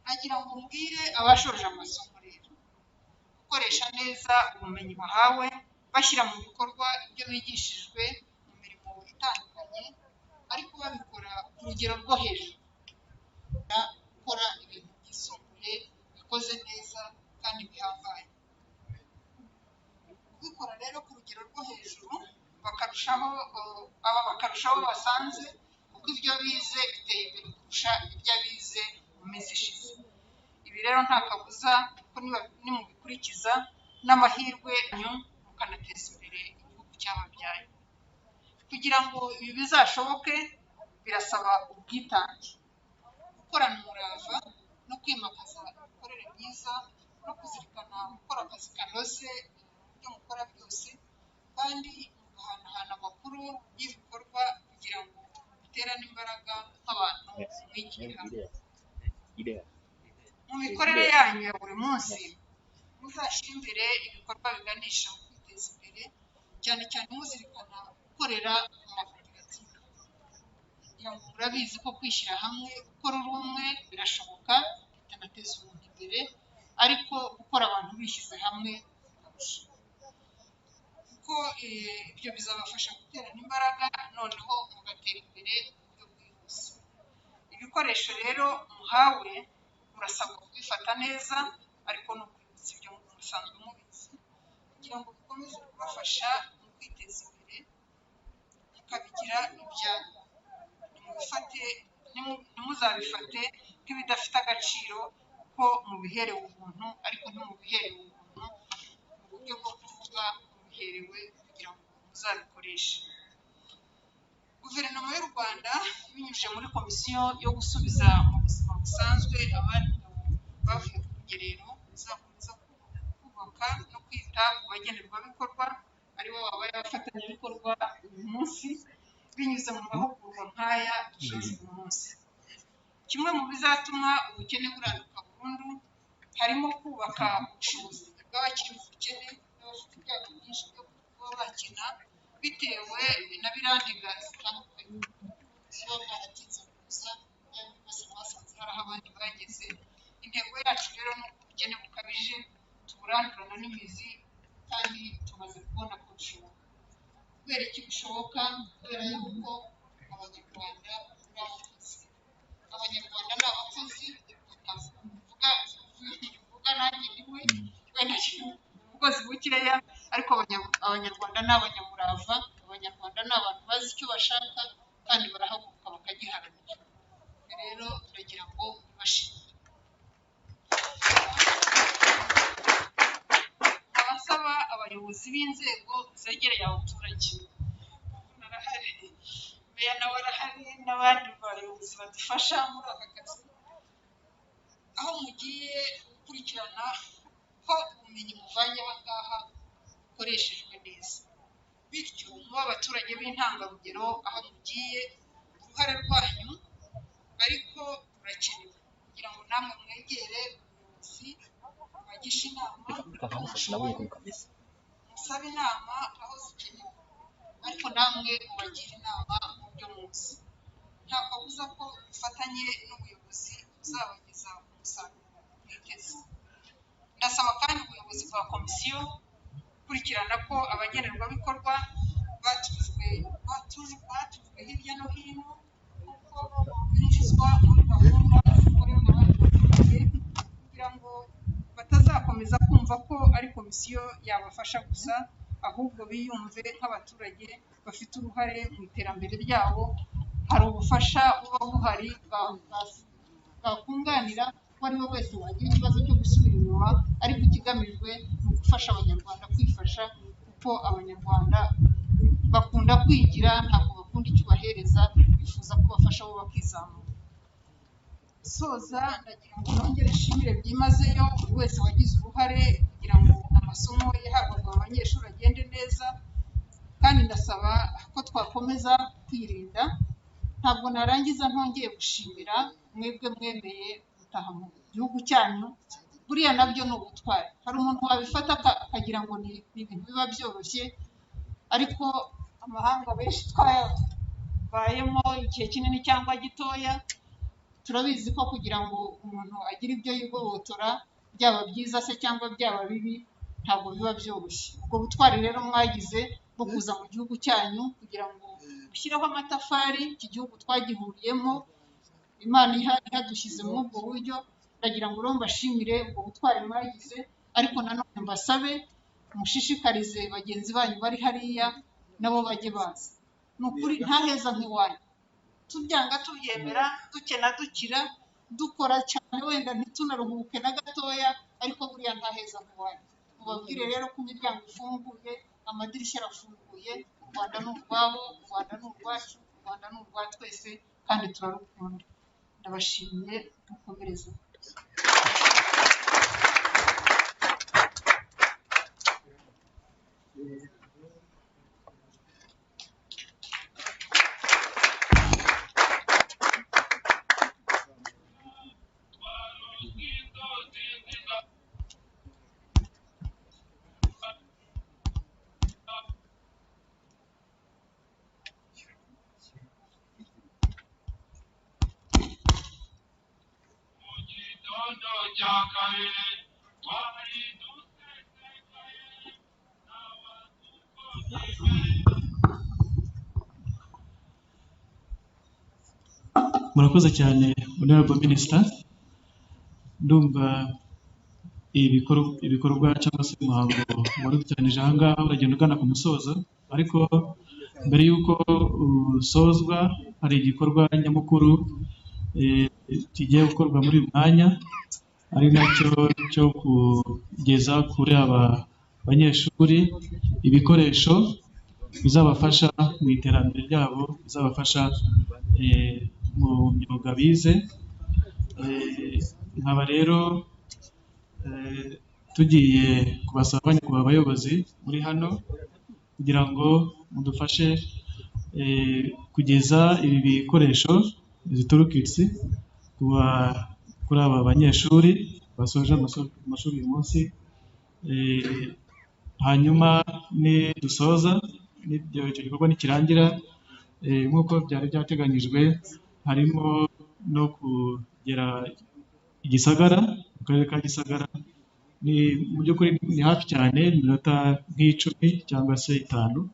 Nagira ngo mbwire abashoje amasomo rero gukoresha neza ubumenyi bahawe, bashyira mu bikorwa ibyo bigishijwe mu mirimo itandukanye, ariko babikora ku rugero rwo hejuru, gukora ibintu byisumbuye bikoze neza kandi bihambaye. Kubikora rero ku rugero rwo hejuru bakarushaho basanze, kuko ibyo bize biteye imbere kurusha ibyo bize mu minsi ishize. Ibi rero nta kabuza ko nimubikurikiza n'amahirwe yanyu mukanateza imbere igihugu cyababyaye. Kugira ngo ibi bizashoboke birasaba ubwitange, gukorana umurava no kwimakaza imikorere myiza, no kuzirikana gukora akazi kanoze ibyo mukora byose, kandi mugahanahana amakuru y'ibikorwa muterane imbaraga nk'abantu mwigira hamwe mu mikorere yanyu ya buri munsi. Muzashyire imbere ibikorwa biganisha mu kwiteza imbere, cyane cyane muzirikana gukorera mu makoperative. Kugira ngo murabizi ko kwishyira hamwe, gukora uri umwe birashoboka bikanateza umuntu imbere, ariko gukora abantu bishyize hamwe bikarusha, kuko ibyo bizabafasha guterana imbaraga, noneho mugatera imbere mu buryo bwihuse. Ibikoresho rero muhawe murasabwa kubifata neza, ariko no kwibutsa ibyo musanzwe mubizi, kugira ngo bikomeze kubafasha mu kwiteza imbere, mukabigira ibyanyu. Ntimuzabifate nk'ibidafite agaciro ko mubiherewe ubuntu, ariko ntimubiherewe ubuntu mu buryo bwo kuvuga mubiherewe kugira ngo muzabikoreshe. Guverinoma y'u Rwanda binyujije muri komisiyo yo gusubiza mu buzima busanzwe abari bavuye ku rugerero, izakomeza kubaka no kwita ku bagenerwabikorwa aribo babaye abafatanyabikorwa uyu munsi, binyuze mu mahugurwa nk'aya dushoje uyu munsi. Kimwe mu bizatuma ubukene buranuka burundu harimo kubaka ubushobozi bw'abakiri mu bukene n'abafite ibyago byinshi byo kuba bakena bitewe na birandiga zitandukanye ziba baratinze kuza, bose basanze hari aho abandi bageze. Intego yacu rero ni uko ubukene bukabije tuburandurana n'imizi, kandi tumaze kubona ko bishoboka. Kubera iki bishoboka? Kubera yuko abanyarwanda ari abakozi. Abanyarwanda ni abakozi, mvuga nanjye niwe wenda umukozi bukeya, ariko abanyarwanda ni abanyamurava. Abanyarwanda ni abantu bazi icyo bashaka kandi barahaguruka bakagiharanira. Rero turagira ngo bibashimire. Abasaba abayobozi b'inzego zegereye abaturage, narahari, meya nawe arahari, n'abandi bayobozi badufasha muri aka kazi, aho mugiye gukurikirana ko ubumenyi muvanye aha ngaha bukoreshejwe neza, bityo muba abaturage b'intangarugero aho mugiye. Uruhare rwanyu ariko rurakenewe kugira ngo namwe mwegere ubuyobozi, bagishe inama, musabe inama aho zikenewe, ariko namwe mubagire inama mu byo muzi. Nta kabuza ko ubufatanye n'ubuyobozi buzabageza umusaruro mwiteze. Ndasaba kandi ubuyobozi bwa komisiyo gukurikirana ko abagenerwabikorwa batujwe hirya no hino, kuko binjizwa muri gahunda zikorerwa abaturage, kugira ngo batazakomeza kumva ko ari komisiyo yabafasha gusa, ahubwo biyumve nk'abaturage bafite uruhare mu iterambere ryabo. Hari ubufasha buba buhari bwakunganira uwo ari we wese wagira ikibazo cyo gusubira inyuma, ariko ikigamijwe ni ugufasha abanyarwanda kwifasha, kuko abanyarwanda bakunda kwigira, ntabwo bakunda icyo ubahereza, bifuza ko bafasha bo bakizamura. Soza ndagira ngo nongere nshimire byimazeyo buri wese wagize uruhare kugira ngo amasomo yahabwaga abanyeshuri agende neza, kandi ndasaba ko twakomeza kwirinda. Ntabwo narangiza ntongeye gushimira mwebwe mwemeye gutaha mu gihugu cyanyu, buriya nabyo ni ubutwari. Hari umuntu wabifata akagira ngo ni ibintu biba byoroshye, ariko amahanga benshi twabayemo igihe kinini cyangwa gitoya, turabizi ko kugira ngo umuntu agire ibyo yigobotora, byaba byiza se cyangwa byaba bibi, ntabwo biba byoroshye. Ubwo butwari rero mwagize bwo kuza mu gihugu cyanyu kugira ngo mushireho amatafari, iki gihugu twagihuriyemo, Imana ihadushyize muri ubwo buryo, ndagira ngo rero mbashimire ubwo butwari mwagize, ariko nanone mbasabe mushishikarize bagenzi banyu bari hariya nabo bajye baza. Ni ukuri nta heza nk'iwanyu, tubyanga tubyemera, dukena dukira, dukora cyane, wenda ntitunaruhuke na gatoya, ariko buriya nta heza nk'iwanyu. Mubabwire rero ko imiryango ifunguye, amadirishya arafunguye, u Rwanda ni urwabo, u Rwanda ni urwacu, u Rwanda ni urwa twese, kandi turarukunda. Ndabashimiye, mukomereze. Murakoze cyane Honorable Minister. Ndumva ibikorwa cyangwa se umuhango wari uteranije aha ngaha uragenda ugana ku musozo, ariko mbere y'uko usozwa hari igikorwa nyamukuru kigiye gukorwa muri uyu mwanya, ari nacyo cyo kugeza kuri aba banyeshuri ibikoresho bizabafasha mu iterambere ryabo, bizabafasha mu myuga bize. Nkaba rero tugiye kubasaba nyakubahwa abayobozi muri hano kugira ngo mudufashe kugeza ibi bikoresho ziturukitsi kuri aba banyeshuri basoje amashuri uyu munsi. Hanyuma dusoza icyo gikorwa nikirangira, nk'uko byari byateganyijwe, harimo no kugera i Gisagara, mu karere ka Gisagara. Mu by'ukuri ni hafi cyane, iminota nk'icumi cyangwa se 5,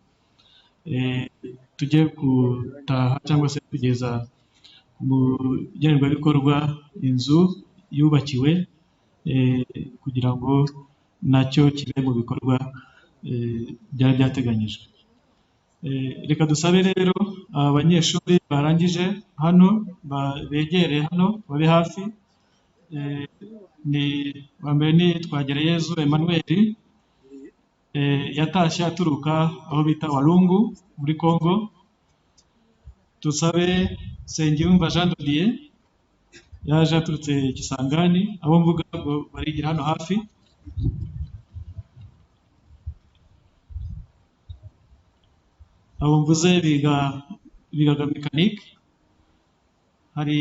tujye gutaha cyangwa se kugeza mu ngenerwabikorwa inzu yubakiwe kugira ngo nacyo kibe mu bikorwa byari byateganyijwe. Reka dusabe rero abanyeshuri barangije hano begere hano babe hafi. Wa mbere ni Twagirayezu Emmanuel, yatashye aturuka aho bita Walungu muri Congo. Tusabe Sengiyumva Jean de Dieu, yaje aturutse Kisangani. Abo mvuga ngo barigira hano hafi. Abo mvuze bigaga mekanike, hari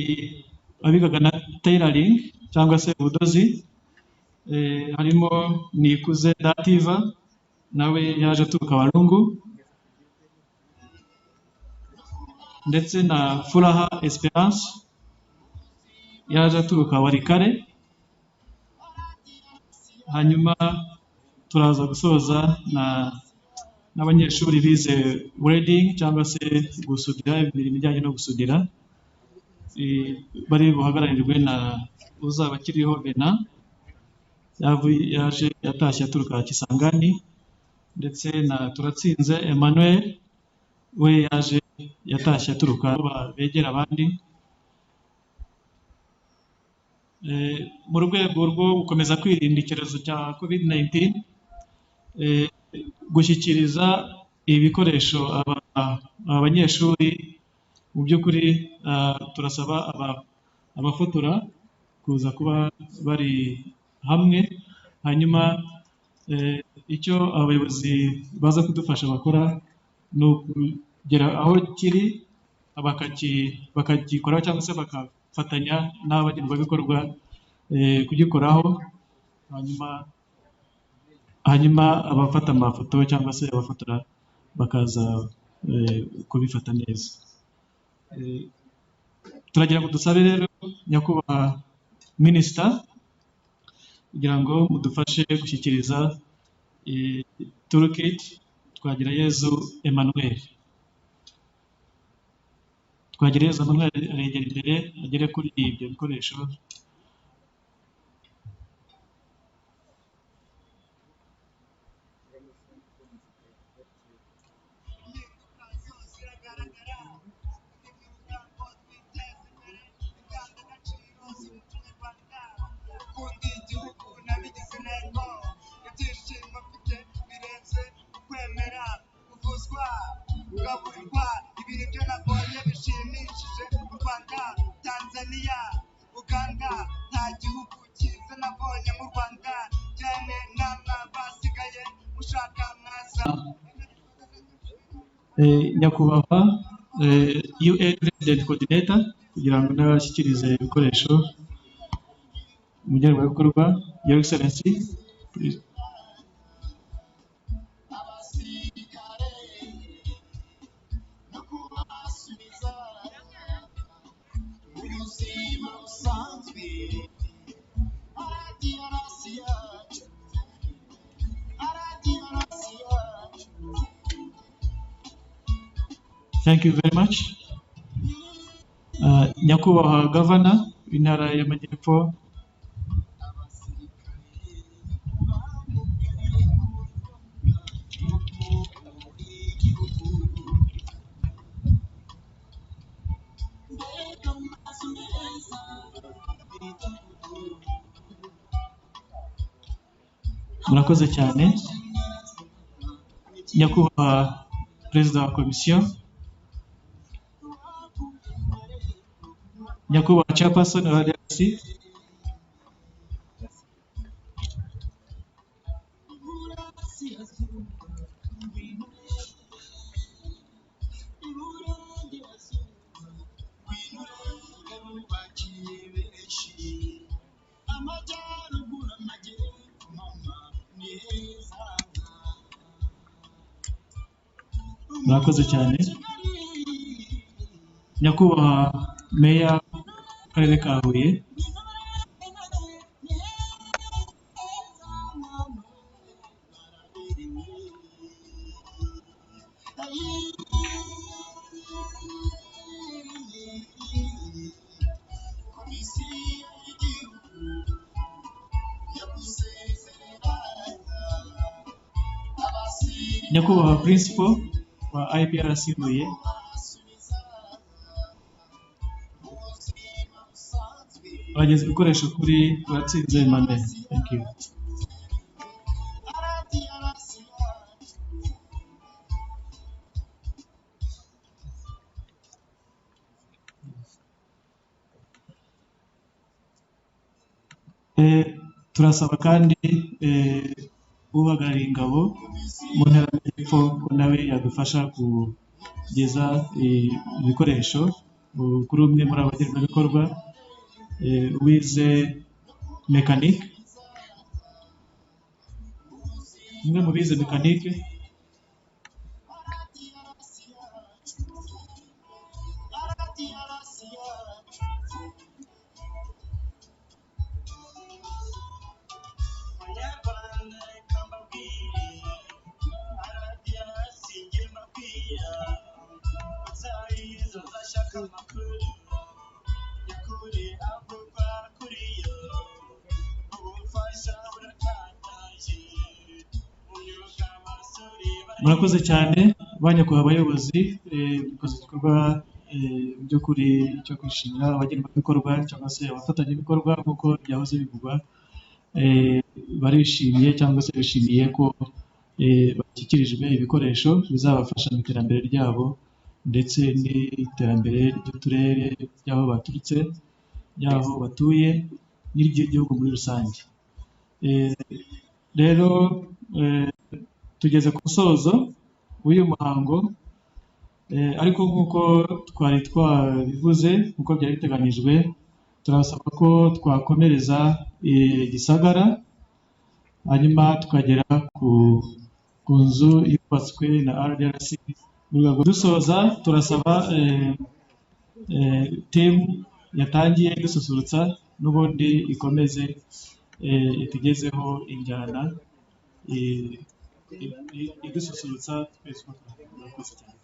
abigaga na tailoring cyangwa se ubudozi. Harimo Nikuze Dativa, nawe yaje aturuka Walungu, ndetse na Furaha Esperance yaje aturuka Warikare. Hanyuma turaza gusoza n'abanyeshuri bize welding cyangwa se gusudira, imirimo ijyanye no gusudira, bari buhagararirwe na uzaba akiriho Bena, yaje yatashye aturuka Kisangani, ndetse na Turatsinze Emmanuel, we yaje yatashye aturuka begera abandi. Mu rwego rwo gukomeza kwirinda icyorezo cya COVID-19, gushyikiriza ibikoresho abanyeshuri, mu by'ukuri turasaba abafotora kuza kuba bari hamwe. Hanyuma icyo abayobozi baza kudufasha bakora ni ukugera aho kiri bakagikora cyangwa se bakafatanya n'abagenerwabikorwa kugikoraho. Hanyuma abafata amafoto cyangwa se abafotora bakaza kubifata neza. Turagira ngo dusabe rero nyakubahwa Minisita kugira ngo mudufashe gushyikiriza toolkit Twagirayezu Emmanuel. Twagirayezu Emmanuel aregera imbere agere kuri ibyo bikoresho. kugaburirwa ibintu byo nabonye bishimishije mu Rwanda, Tanzania, Uganda, nta gihugu cyiza nabonye mu Rwanda. Cyane nama basigaye mushaka mwaza. Nyakubahwa UN Resident Coordinator kugira ngo nabashyikirize ibikoresho mu ngenerwabikorwa. Your Excellency, please. Thank you very much. Nyakubahwa Governor w'Intara y'Amajyepfo, murakoze cyane. Nyakubahwa Perezida wa Komisiyo, Nyakubahwa Chairperson wa RDC, murakoze cyane. Nyakubahwa Meya w'Akarere ka Huye, Nyakubahwa Principal wa IPRC Huye, bageze ibikoresho kuri Uratsinze Emmanuel. Thank you. Turasaba kandi uhagarariye ingabo mu ntara y'Amajyepfo ko nawe yadufasha kugeza ibikoresho kuri umwe muri abagenerwabikorwa wize mekanike, umwe mu bize mekanike. Murakoze cyane banyakubahwa abayobozi, mukoze igikorwa by'ukuri cyo kwishimira abagenerwabikorwa cyangwa se abafatanyabikorwa nk'uko byahoze bivugwa. Barishimiye cyangwa se bishimiye ko bashyikirijwe ibikoresho bizabafasha mu iterambere ryabo ndetse n'iterambere ry'uturere by'aho baturutse, by'aho batuye n'iry'igihugu muri rusange. Rero tugeze ku musozo w'uyu muhango, ariko nk'uko twari twabivuze, nk'uko byari biteganyijwe, turasaba ko twakomereza Gisagara hanyuma tukagera ku nzu yubatswe na RDC. Mu rwego dusoza, turasaba timu yatangiye dususurutsa n'ubundi ikomeze itugezeho injyana idususurutsa twese. Murakoze cyane.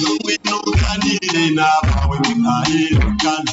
N'uwinunganire n'abawe mutaherukana